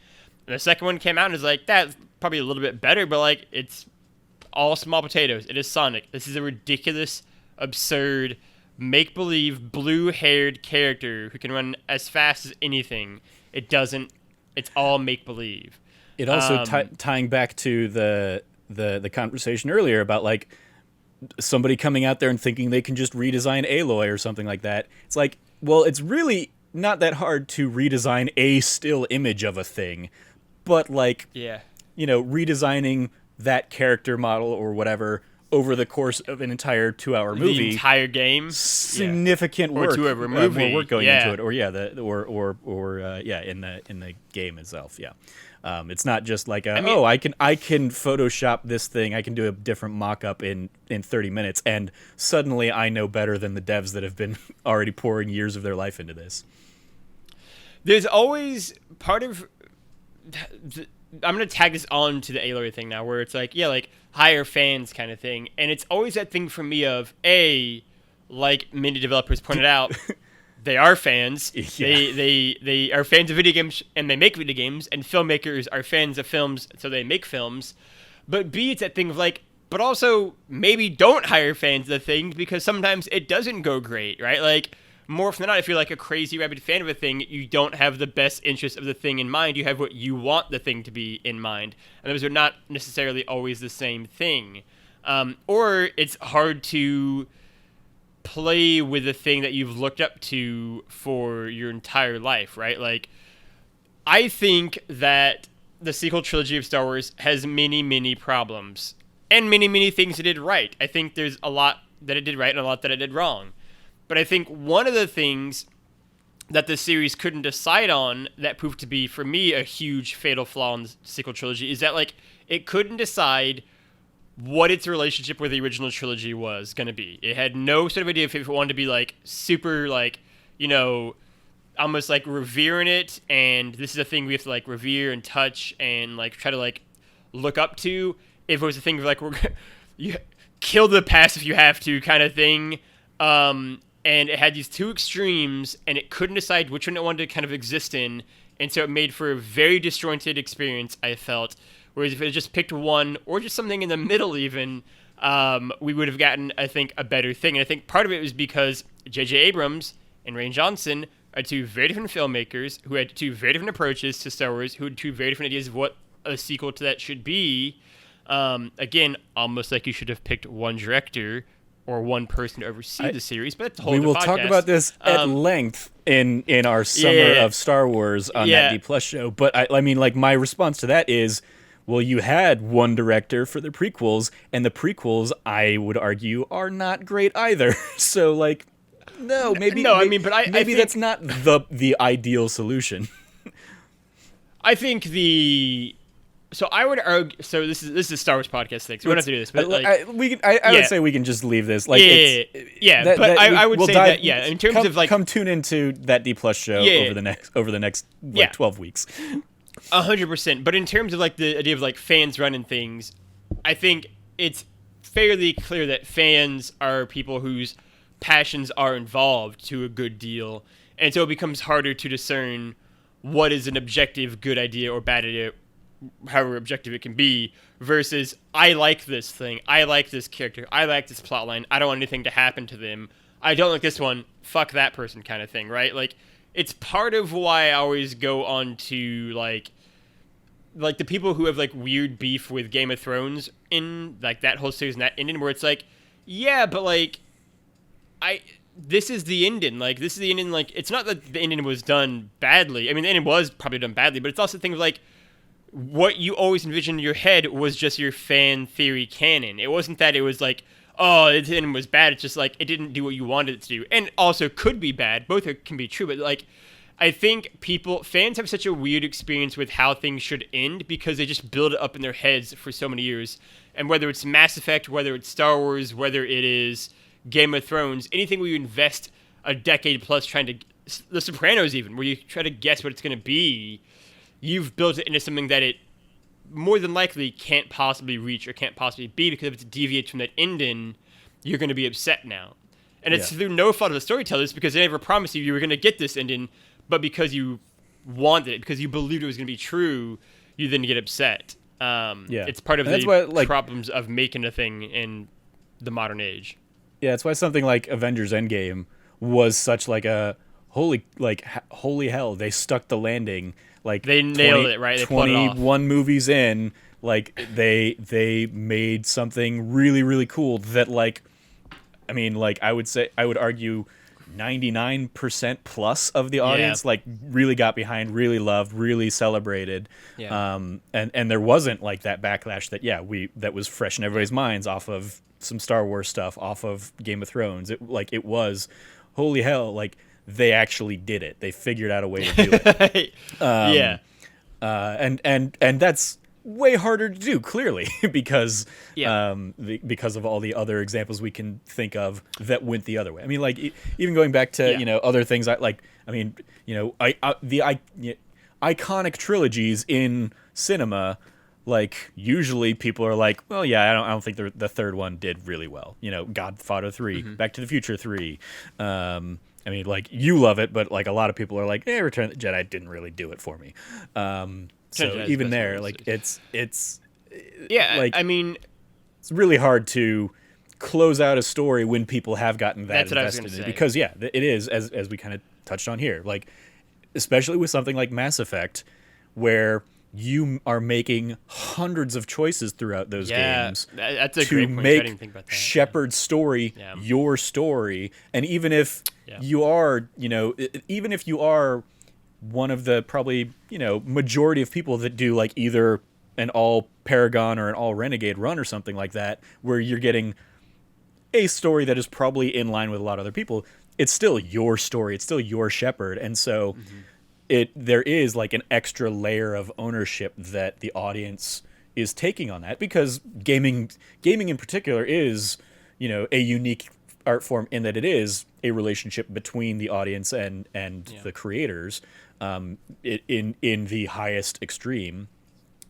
[SPEAKER 1] And the second one came out and was like, that's probably a little bit better, but like, it's all small potatoes. It is Sonic. This is a ridiculous, absurd, make-believe, blue-haired character who can run as fast as anything. It's all make-believe.
[SPEAKER 2] It also tying back to the conversation earlier about like somebody coming out there and thinking they can just redesign Aloy or something like that. It's like, well, it's really not that hard to redesign a still image of a thing, but like, redesigning that character model or whatever over the course of an entire 2-hour movie,
[SPEAKER 1] the entire game,
[SPEAKER 2] significant work,
[SPEAKER 1] or 2-hour movie,
[SPEAKER 2] more work going into it, in the game itself, it's not just like I can Photoshop this thing, I can do a different mock-up in 30 minutes, and suddenly I know better than the devs that have been already pouring years of their life into this.
[SPEAKER 1] There's always part of I'm going to tag this on to the Aloy thing now, where it's like, like hire fans kind of thing. And it's always that thing for me of, like many developers pointed out, they are fans. Yeah. They are fans of video games and they make video games, and filmmakers are fans of films, so they make films. But B, it's that thing of like, but also maybe don't hire fans of the thing because sometimes it doesn't go great, right? Like, more often than not, if you're like a crazy rabid fan of a thing, you don't have the best interest of the thing in mind. You have what you want the thing to be in mind, and those are not necessarily always the same thing. Or it's hard to play with the thing that you've looked up to for your entire life, right? Like, I think that the sequel trilogy of Star Wars has many, many problems and many, many things it did right. I think there's a lot that it did right and a lot that it did wrong. But I think one of the things that the series couldn't decide on that proved to be, for me, a huge fatal flaw in the sequel trilogy is that, like, it couldn't decide what its relationship with the original trilogy was going to be. It had no sort of idea if it wanted to be, like, super, like, you know, almost, like, revering it, and this is a thing we have to, like, revere and touch and, like, try to, like, look up to. If it was a thing of, like, you kill the past if you have to kind of thing. And it had these two extremes, and it couldn't decide which one it wanted to kind of exist in, and so it made for a very disjointed experience, I felt. Whereas if it had just picked one, or just something in the middle even, we would have gotten, I think, a better thing. And I think part of it was because J.J. Abrams and Rian Johnson are two very different filmmakers who had two very different approaches to Star Wars, who had two very different ideas of what a sequel to that should be. Again, almost like you should have picked one director or one person to oversee the series, but that's a whole
[SPEAKER 2] we will
[SPEAKER 1] podcast.
[SPEAKER 2] talk about this at length in our Summer of Star Wars on that D Plus show. But I mean, like, my response to that is, well, you had one director for the prequels, and the prequels, I would argue, are not great either. So, like, no, maybe
[SPEAKER 1] no, I mean, but I think
[SPEAKER 2] that's not the ideal solution.
[SPEAKER 1] I think so I would argue. So this is a Star Wars podcast thing. So we don't have to do this. But like,
[SPEAKER 2] I would say we can just leave this. Like,
[SPEAKER 1] I would say that in terms of like,
[SPEAKER 2] come tune into that D Plus show over the next 12 weeks.
[SPEAKER 1] 100%. But in terms of like the idea of like fans running things, I think it's fairly clear that fans are people whose passions are involved to a good deal, and so it becomes harder to discern what is an objective good idea or bad idea, however objective it can be, versus I like this thing, I like this character, I like this plotline, I don't want anything to happen to them, I don't like this one, fuck that person kind of thing, right? Like, it's part of why I always go on to like the people who have like weird beef with Game of Thrones in like that whole series and that ending, where it's like, yeah, but like this is the ending. Like, this is the ending. Like, it's not that the ending was done badly. I mean, the ending was probably done badly, but it's also the thing of like, what you always envisioned in your head was just your fan theory canon. It wasn't that it was like, oh, the ending was bad. It's just like, it didn't do what you wanted it to do. And also could be bad. Both can be true, but like, I think fans have such a weird experience with how things should end because they just build it up in their heads for so many years. And whether it's Mass Effect, whether it's Star Wars, whether it is Game of Thrones, anything where you invest a decade plus trying to, The Sopranos even, where you try to guess what it's going to be, you've built it into something that it more than likely can't possibly reach or can't possibly be, because if it deviates from that ending, you're going to be upset now. And it's through no fault of the storytellers, because they never promised you were going to get this ending, but because you wanted it, because you believed it was going to be true, you then get upset. It's part of the problems of making a thing in the modern age.
[SPEAKER 2] Yeah, that's why something like Avengers Endgame was such like a holy hell, they stuck the landing. Like,
[SPEAKER 1] they nailed it, right? They
[SPEAKER 2] 21 movies in, like, they made something really, really cool that, like, I mean, like, I would argue 99% plus of the audience like really got behind, really loved, really celebrated. And there wasn't like that backlash that was fresh in everybody's minds off of some Star Wars stuff, off of Game of Thrones. It was holy hell, like, they actually did it. They figured out a way to do it. And that's way harder to do, clearly, because of all the other examples we can think of that went the other way. I mean, like, even going back to other things, the iconic trilogies in cinema. Like, usually people are like, well, yeah, I don't think the third one did really well. Godfather 3, Back to the Future 3. I mean, like, you love it, but like a lot of people are like, Return of the Jedi didn't really do it for me. So even there, like, it's like,
[SPEAKER 1] I mean,
[SPEAKER 2] it's really hard to close out a story when people have gotten that
[SPEAKER 1] That's what I was
[SPEAKER 2] invested
[SPEAKER 1] gonna
[SPEAKER 2] in it.
[SPEAKER 1] say.
[SPEAKER 2] Because it is, as we kind of touched on here, like especially with something like Mass Effect, where you are making hundreds of choices throughout those games
[SPEAKER 1] that's a
[SPEAKER 2] to
[SPEAKER 1] great point. I
[SPEAKER 2] make
[SPEAKER 1] didn't think about that.
[SPEAKER 2] Shepard's story
[SPEAKER 1] Yeah.
[SPEAKER 2] your story. And even if
[SPEAKER 1] Yeah.
[SPEAKER 2] you are, even if you are one of the probably, majority of people that do like either an all Paragon or an all Renegade run or something like that, where you're getting a story that is probably in line with a lot of other people, it's still your story. It's still your Shepard. And so there is like an extra layer of ownership that the audience is taking on that, because gaming in particular is, a unique art form in that it is a relationship between the audience and the creators, in the highest extreme.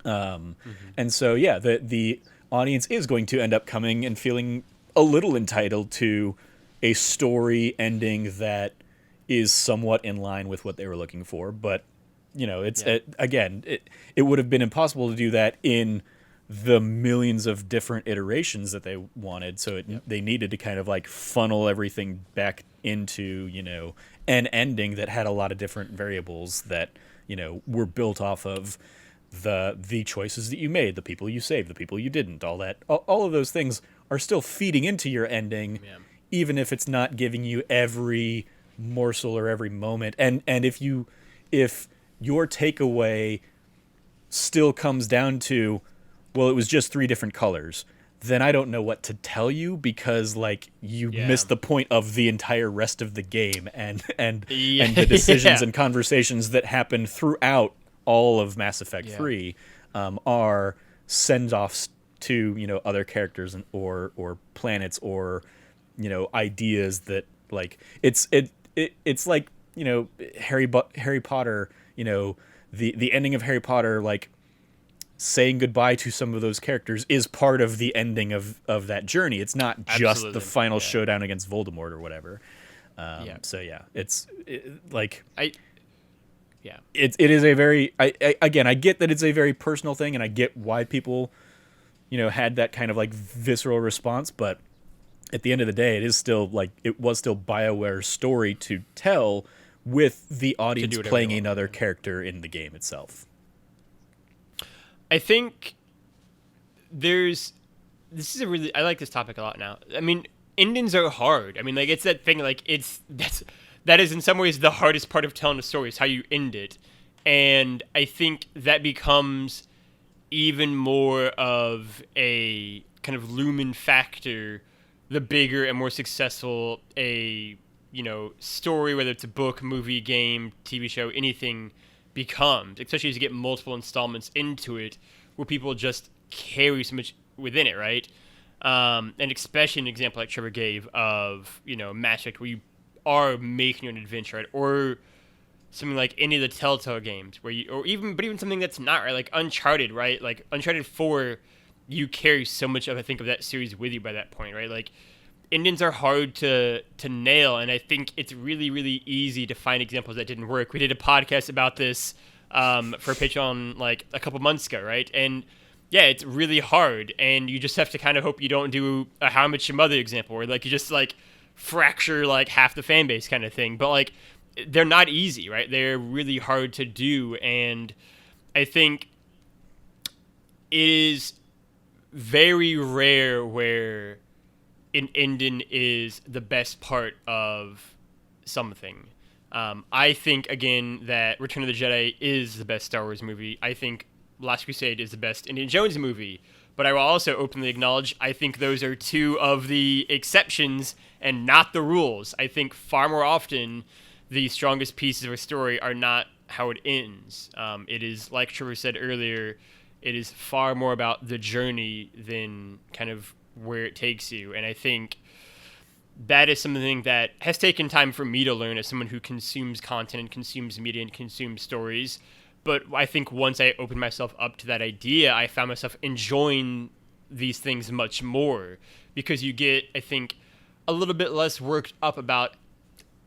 [SPEAKER 2] And so, the audience is going to end up coming and feeling a little entitled to a story ending that is somewhat in line with what they were looking for. But, it would have been impossible to do that in the millions of different iterations that they wanted. So they needed to kind of like funnel everything back into, an ending that had a lot of different variables that, were built off of the choices that you made, the people you saved, the people you didn't, all that. All of those things are still feeding into your ending, even if it's not giving you every morsel or every moment. And if your takeaway still comes down to, well, it was just 3 different colors, then I don't know what to tell you, because like you missed the point of the entire rest of the game and the decisions and conversations that happen throughout all of Mass Effect 3 are send-offs to, other characters or planets or, ideas that like it's like, Harry Potter, the ending of Harry Potter, like saying goodbye to some of those characters is part of the ending of that journey. It's not just the final showdown against Voldemort or whatever. So it is a very, I get that it's a very personal thing, and I get why people, had that kind of like visceral response, but at the end of the day, it was still BioWare's story to tell, with the audience playing another character in the game itself.
[SPEAKER 1] I think I like this topic a lot now. I mean, endings are hard. I mean, like, it's that thing, like, that is in some ways the hardest part of telling a story, is how you end it. And I think that becomes even more of a kind of lumen factor the bigger and more successful a, story, whether it's a book, movie, game, TV show, anything, becomes, especially as you get multiple installments into it, where people just carry so much within it, right? And especially an example like Trevor gave of, Mass Effect, where you are making an adventure, right? Or something like any of the Telltale games, but even something that's not, right? Like Uncharted, right? Like Uncharted 4, you carry so much of, I think, of that series with you by that point, right? Like, endings are hard to nail, and I think it's really, really easy to find examples that didn't work. We did a podcast about this for Patreon like a couple months ago, right? And yeah, it's really hard, and you just have to kind of hope you don't do a How I Met Your Mother example, where like you just like fracture like half the fan base kind of thing. But like, they're not easy, right? They're really hard to do, and I think it is very rare where an ending is the best part of something. I think, again, that Return of the Jedi is the best Star Wars movie. I think Last Crusade is the best Indiana Jones movie. But I will also openly acknowledge, I think those are 2 of the exceptions and not the rules. I think far more often the strongest pieces of a story are not how it ends. It is, like Trevor said earlier, it is far more about the journey than kind of where it takes you. And I think that is something that has taken time for me to learn as someone who consumes content and consumes media and consumes stories. But I think once I opened myself up to that idea, I found myself enjoying these things much more, because you get, I think, a little bit less worked up about,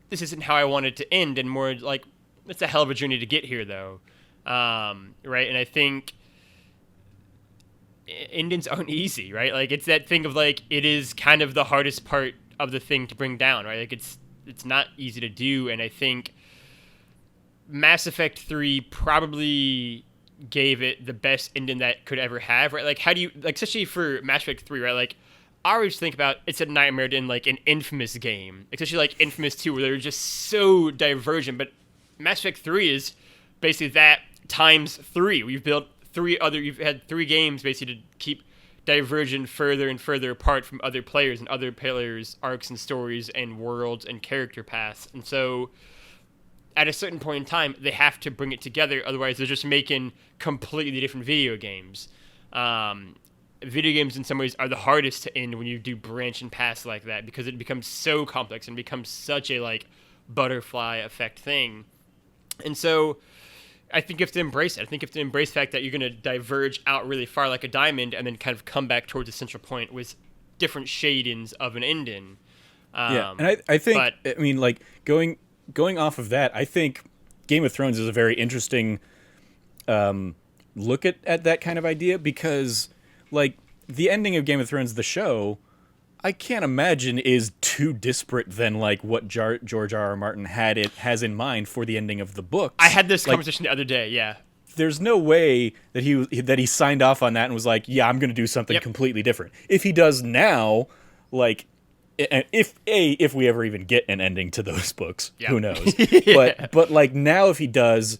[SPEAKER 1] this isn't how I want it to end, and more like, it's a hell of a journey to get here, though. Right? And I think endings aren't easy, right? Like it's that thing of like it is kind of the hardest part of the thing to bring down, right? Like it's not easy to do, and I think Mass Effect 3 probably gave it the best ending that could ever have, right? Like how do you like, especially for Mass Effect 3, right? Like I always think about it's a nightmare in like an Infamous game, especially like Infamous 2, where they're just so divergent. But Mass Effect 3 is basically that times 3. You've had 3 games basically to keep divergent further and further apart from other players and other players' arcs and stories and worlds and character paths. And so at a certain point in time, they have to bring it together. Otherwise, they're just making completely different video games. Video games in some ways are the hardest to end when you do branch and pass like that, because it becomes so complex and becomes such a like butterfly effect thing. And so I think you have to embrace it. I think you have to embrace the fact that you're going to diverge out really far like a diamond and then kind of come back towards the central point with different shadings of an ending.
[SPEAKER 2] And I think, I mean, like going off of that, I think Game of Thrones is a very interesting look at that kind of idea, because like the ending of Game of Thrones, the show, I can't imagine is too disparate than like what George R.R. Martin has in mind for the ending of the books.
[SPEAKER 1] I had this conversation the other day. Yeah,
[SPEAKER 2] there's no way that he signed off on that and was like, yeah, I'm going to do something completely different. If he does now, like, if we ever even get an ending to those books, who knows? But like now, if he does,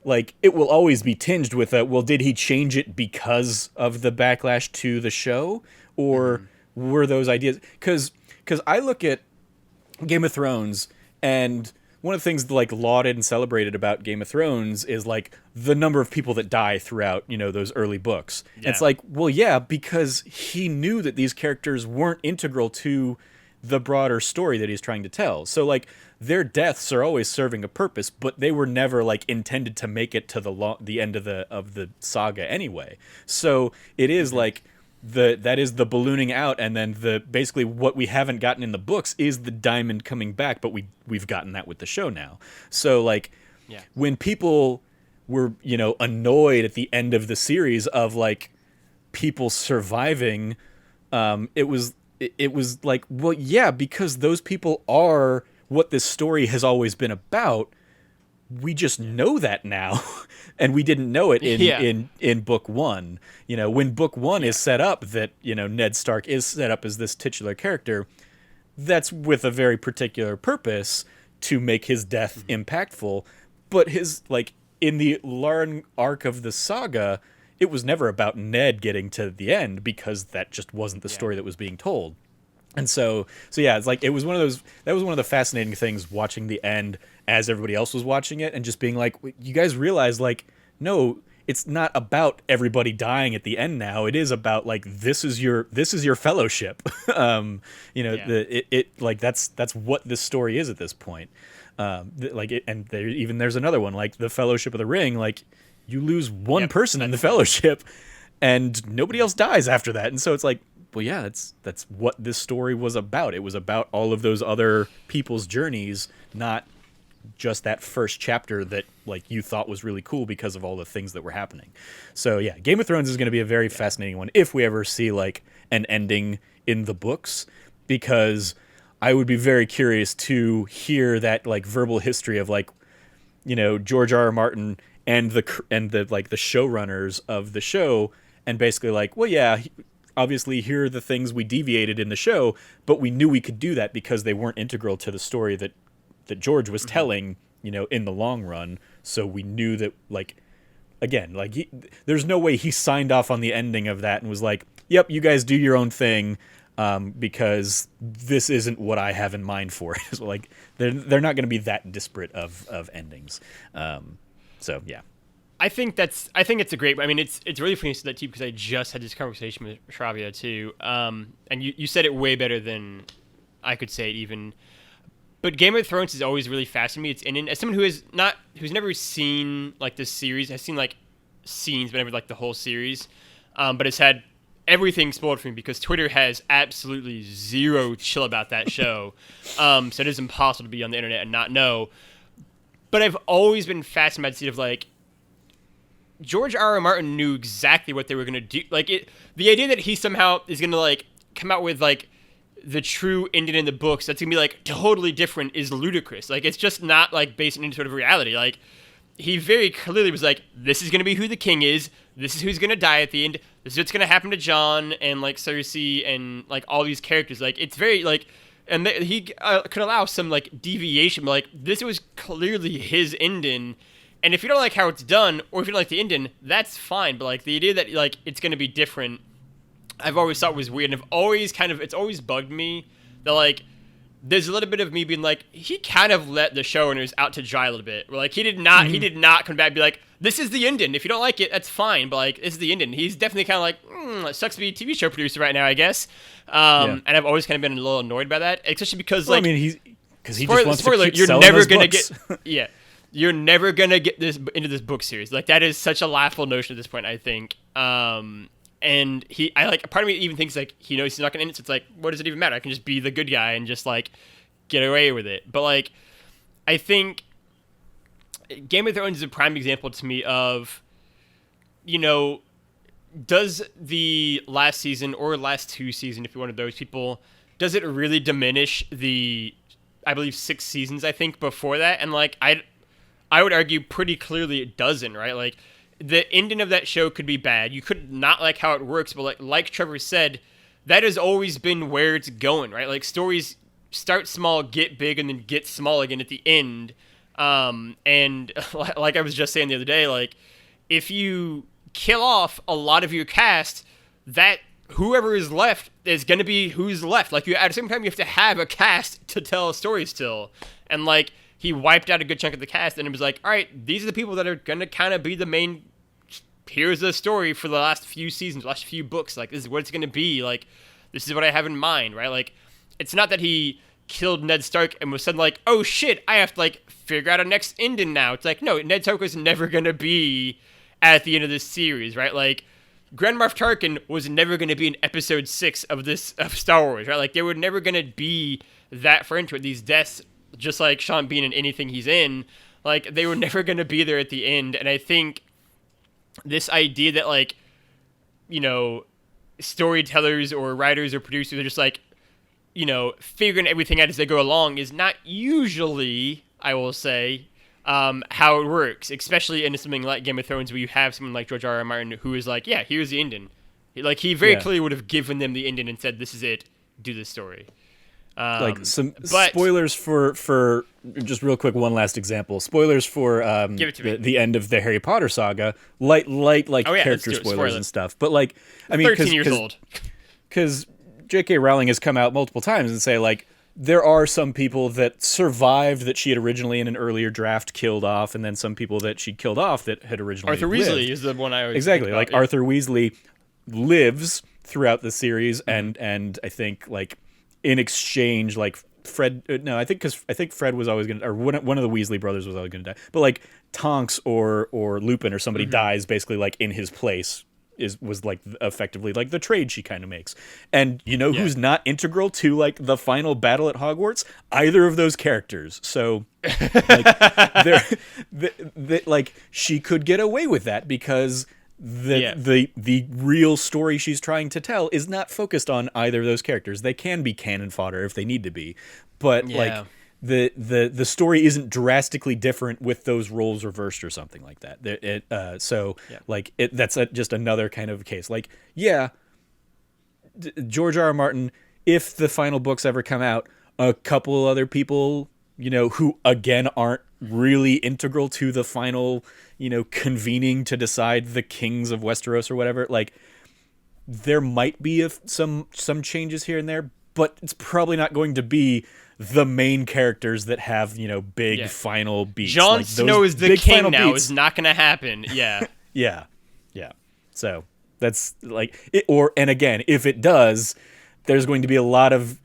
[SPEAKER 2] like, it will always be tinged with well, did he change it because of the backlash to the show, or were those ideas? Because I look at Game of Thrones, and one of the things like lauded and celebrated about Game of Thrones is like the number of people that die throughout, those early books. Yeah. It's like, well, yeah, because he knew that these characters weren't integral to the broader story that he's trying to tell. So like their deaths are always serving a purpose, but they were never like intended to make it to the end of the saga anyway. So it is like that is the ballooning out, and then basically what we haven't gotten in the books is the diamond coming back, but we've gotten that with the show now. So like when people were annoyed at the end of the series of like people surviving, it was like, well, yeah, because those people are what this story has always been about. We just know that now, and we didn't know it in book 1. When book 1 is set up that Ned Stark is set up as this titular character, that's with a very particular purpose to make his death impactful. But his like in the long arc of the saga, it was never about Ned getting to the end, because that just wasn't the story that was being told. And so yeah, it's like, that was one of the fascinating things watching the end as everybody else was watching it, and just being like, you guys realize, like, no, it's not about everybody dying at the end now. It is about like, this is your fellowship. Like that's what this story is at this point. There's another one, like the Fellowship of the Ring, like you lose one person in the Fellowship and nobody else dies after that. And so it's like, well, yeah, that's what this story was about. It was about all of those other people's journeys, not just that first chapter that like you thought was really cool because of all the things that were happening. So yeah, Game of Thrones is going to be a very fascinating one if we ever see like an ending in the books, because I would be very curious to hear that like verbal history of like, George R.R. Martin and the showrunners of the show, and basically like, well, yeah, obviously here are the things we deviated in the show, but we knew we could do that because they weren't integral to the story that George was telling, in the long run. So we knew that, like, again, like there's no way he signed off on the ending of that and was like, yep, you guys do your own thing, because this isn't what I have in mind for it. So like they're not going to be that disparate of endings. So yeah.
[SPEAKER 1] I think it's a great. I mean, it's really funny to say that too, because I just had this conversation with Shravia too, and you said it way better than I could say it even. But Game of Thrones is always really fascinating me. It's in as someone who's never seen like this series, has seen like scenes, but never like the whole series, but has had everything spoiled for me because Twitter has absolutely zero chill about that show. So it is impossible to be on the internet and not know. But I've always been fascinated by the scene of like, George R.R. Martin knew exactly what they were gonna do. Like the idea that he somehow is gonna like come out with like the true ending in the books that's gonna be like totally different is ludicrous. Like it's just not like based on any sort of reality. Like he very clearly was like, this is gonna be who the king is. This is who's gonna die at the end. This is what's gonna happen to Jon and like Cersei and like all these characters. Like it's very like, and he could allow some like deviation, but like this was clearly his ending. And if you don't like how it's done, or if you don't like the ending, that's fine. But like the idea that like it's gonna be different, I've always thought was weird. And it's always bugged me that like there's a little bit of me being like, he kind of let the showrunners out to dry a little bit. Where like he did not come back and be like, this is the ending. If you don't like it, that's fine. But like this is the ending. He's definitely kind of like, it sucks to be a TV show producer right now, I guess. And I've always kind of been a little annoyed by that, especially because like,
[SPEAKER 2] I mean, he just wants to keep
[SPEAKER 1] you're
[SPEAKER 2] selling
[SPEAKER 1] never
[SPEAKER 2] those
[SPEAKER 1] gonna
[SPEAKER 2] books.
[SPEAKER 1] get you're never gonna get this into this book series. Like that is such a laughable notion at this point, I think. And part of me even thinks like he knows he's not gonna end it, so it's like, what does it even matter? I can just be the good guy and just like get away with it. But like, I think Game of Thrones is a prime example to me of, does the last season or last two seasons, if you're one of those people, does it really diminish the, I believe 6 seasons, I think, before that? And like, I would argue pretty clearly it doesn't, right? Like, the ending of that show could be bad. You could not like how it works, but like Trevor said, that has always been where it's going, right? Like, stories start small, get big, and then get small again at the end. And like I was just saying the other day, like, if you kill off a lot of your cast, that whoever is left is going to be who's left. Like, at the same time, you have to have a cast to tell a story still. And like, he wiped out a good chunk of the cast, and it was like, all right, these are the people that are going to kind of be the main, here's the story for the last few seasons, last few books. Like, this is what it's going to be. Like, this is what I have in mind, right? Like, it's not that he killed Ned Stark and was suddenly like, oh shit, I have to like figure out a next ending now. It's like, no, Ned Stark was never going to be at the end of this series, right? Like, Grand Moff Tarkin was never going to be in episode 6 of Star Wars, right? Like, they were never going to be that far into it. These deaths, just like Sean Bean in anything he's in, like, they were never going to be there at the end. And I think this idea that, like, storytellers or writers or producers are just like, figuring everything out as they go along is not usually, I will say, how it works, especially in something like Game of Thrones, where you have someone like George R.R. Martin who is like, yeah, here's the ending. Like, he very clearly would have given them the ending and said, this is it, do this story.
[SPEAKER 2] Spoilers for just real quick, one last example. Spoilers for the end of the Harry Potter saga, character spoilers and stuff. But like, I mean,
[SPEAKER 1] 13 years old.
[SPEAKER 2] Because J.K. Rowling has come out multiple times and say, like, there are some people that survived that she had originally in an earlier draft killed off, and then some people that she killed off that had originally
[SPEAKER 1] Arthur
[SPEAKER 2] lived.
[SPEAKER 1] Weasley is the one I always
[SPEAKER 2] exactly
[SPEAKER 1] think
[SPEAKER 2] like
[SPEAKER 1] about,
[SPEAKER 2] Arthur Weasley lives throughout the series, and I think like in exchange, like Fred, I think Fred was always gonna, or one of the Weasley brothers was always gonna die, but like Tonks or Lupin or somebody dies basically like in his place. Was like effectively like the trade she kind of makes. And who's not integral to like the final battle at Hogwarts? Either of those characters. So like, like she could get away with that because the real story she's trying to tell is not focused on either of those characters. They can be cannon fodder if they need to be, but like the story isn't drastically different with those roles reversed or something like that. That's just another kind of case. Like, George R.R. Martin, if the final books ever come out, a couple other people, who again aren't really integral to the final, convening to decide the kings of Westeros or whatever, like there might be some changes here and there, but it's probably not going to be the main characters that have, big final beats.
[SPEAKER 1] Jon Snow is the king now is not going to happen. Yeah.
[SPEAKER 2] Yeah. So that's like it, and again, if it does, there's going to be a lot of,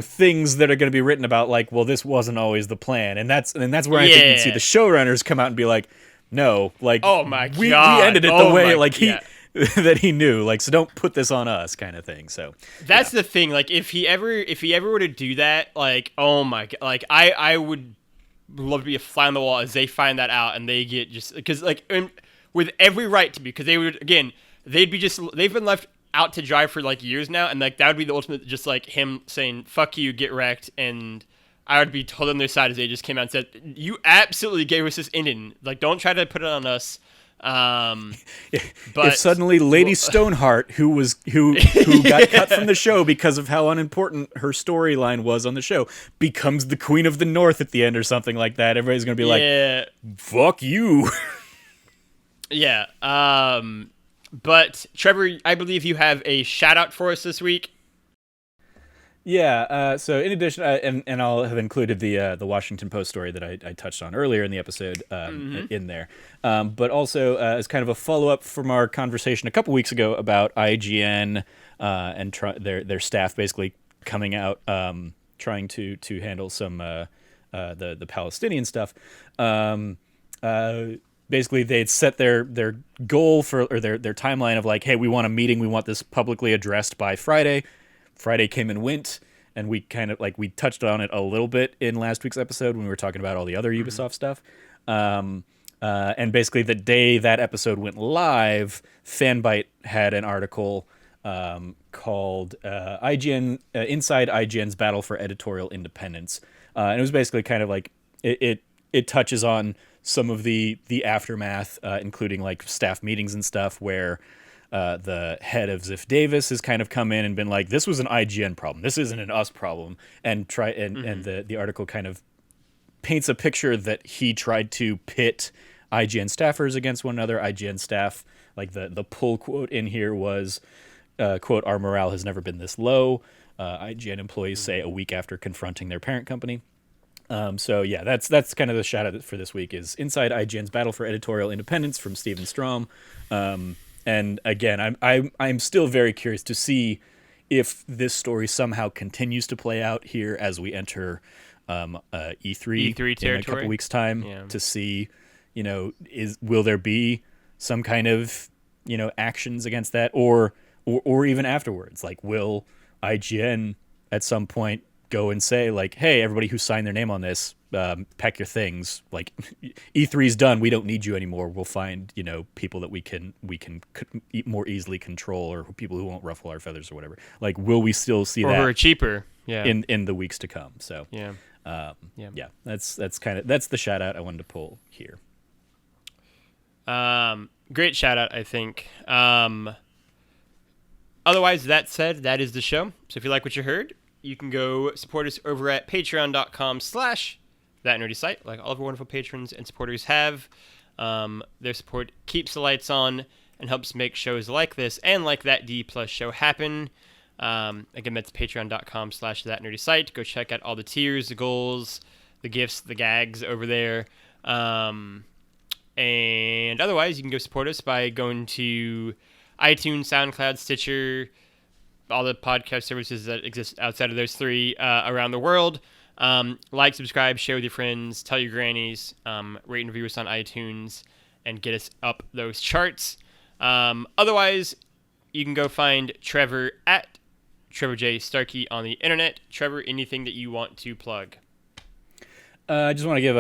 [SPEAKER 2] things that are going to be written about like, well, this wasn't always the plan. And that's where I think you'd see the showrunners come out and be like, no, like,
[SPEAKER 1] oh my God,
[SPEAKER 2] we ended it the way like that he knew, like, so don't put this on us kind of thing. So
[SPEAKER 1] that's the thing. Like, if he ever were to do that, like, oh my God, like I would love to be a fly on the wall as they find that out and they get just, because like, with every right to be, because they would, again, they've been left out to dry for like years now, and like that would be the ultimate, just like him saying "fuck you, get wrecked," and I would be totally on their side as they just came out and said, "You absolutely gave us this ending. Like, don't try to put it on us." But
[SPEAKER 2] if suddenly Lady Stoneheart, who got cut from the show because of how unimportant her storyline was on the show, becomes the Queen of the North at the end or something like that, everybody's gonna be like, "Fuck you."
[SPEAKER 1] Yeah. But Trevor, I believe you have a shout out for us this week.
[SPEAKER 2] Yeah, so in addition, and I'll have included the Washington Post story that I touched on earlier in the episode in there, but also as kind of a follow-up from our conversation a couple weeks ago about IGN and their staff basically coming out trying to handle some the Palestinian stuff. Basically, they'd set their goal for, or their timeline of like, hey, we want a meeting, we want this publicly addressed by Friday. Friday came and went, and we kind of we touched on it a little bit in last week's episode when we were talking about all the other Ubisoft stuff. And basically the day that episode went live, Fanbyte had an article called IGN Inside IGN's Battle for Editorial Independence. And it was basically kind of like it touches on some of the aftermath, including like staff meetings and stuff where the head of Ziff Davis has kind of come in and been like, this was an IGN problem. This isn't an us problem. And the article kind of paints a picture that he tried to pit IGN staffers against one another. IGN staff, like the pull quote in here was, quote, "Our morale has never been this low." IGN employees say a week after confronting their parent company. So yeah, that's kind of the shout out for this week is Inside IGN's Battle for Editorial Independence from Stephen Strom. And again, I'm still very curious to see if this story somehow continues to play out here as we enter E3
[SPEAKER 1] territory
[SPEAKER 2] in a couple weeks' time, to see, will there be some kind of actions against that, or even afterwards, like will IGN at some point go and say like, hey, everybody who signed their name on this, pack your things, like E3's done, we don't need you anymore, we'll find people that we can more easily control, or people who won't ruffle our feathers or whatever. Like, will we still see that,
[SPEAKER 1] or cheaper
[SPEAKER 2] in the weeks to come? So that's the shout out I wanted to pull here.
[SPEAKER 1] Great shout out, I think. Otherwise, that said, that is the show. So if you like what you heard, you can go support us over at patreon.com/thatnerdysite, like all of our wonderful patrons and supporters have. Their support keeps the lights on and helps make shows like this and like that D+ show happen. Again, that's patreon.com/thatnerdysite. Go check out all the tiers, the goals, the gifts, the gags over there. And otherwise, you can go support us by going to iTunes, SoundCloud, Stitcher, all the podcast services that exist outside of those three around the world. Like, subscribe, share with your friends, tell your grannies, rate and review us on iTunes, and get us up those charts. Otherwise, you can go find Trevor at Trevor J. Starkey on the internet. Trevor, anything that you want to plug?
[SPEAKER 2] I just want to give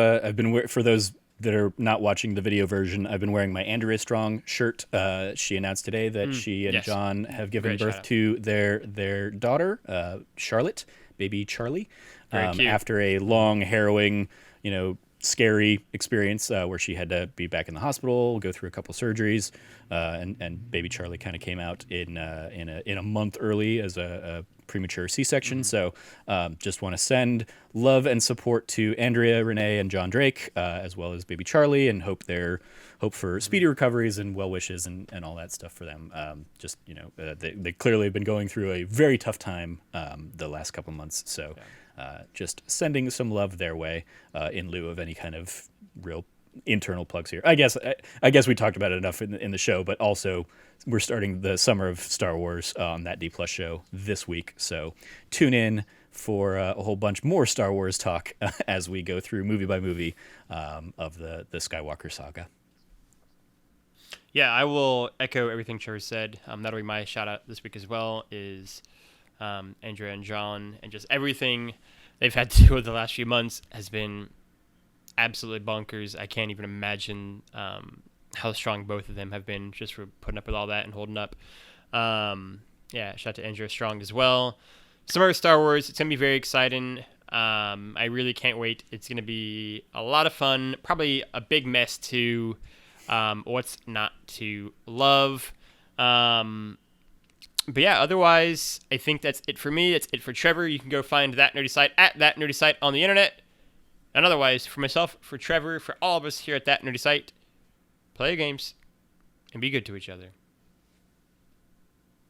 [SPEAKER 2] for those that are not watching the video version, I've been wearing my Andrea Strong shirt. She announced today that she and John have given birth to their daughter, Charlotte, baby Charlie, after a long, harrowing, scary experience where she had to be back in the hospital, go through a couple surgeries, and baby Charlie kind of came out in a month early as a premature C-section. So just want to send love and support to Andrea, Renee, and John Drake, as well as baby Charlie, and hope for speedy recoveries and well wishes and all that stuff for them. They clearly have been going through a very tough time the last couple months. So just sending some love their way in lieu of any kind of real internal plugs here. I guess we talked about it enough in the show, but also we're starting the summer of Star Wars on that D+ show this week. So tune in for a whole bunch more Star Wars talk as we go through movie by movie of the Skywalker saga.
[SPEAKER 1] Yeah, I will echo everything Trevor said. That'll be my shout out this week as well, is Andrea and John, and just everything they've had to do with the last few months has been absolutely bonkers. I can't even imagine how strong both of them have been just for putting up with all that and holding up. Yeah, shout out to Andrew Strong as well. Summer Star Wars, it's going to be very exciting. I really can't wait. It's going to be a lot of fun. Probably a big mess too. What's not to love. But yeah, otherwise, I think that's it for me. That's it for Trevor. You can go find That Nerdy Site at That Nerdy Site on the internet. And otherwise, for myself, for Trevor, for all of us here at That Nerdy Site, play games and be good to each other.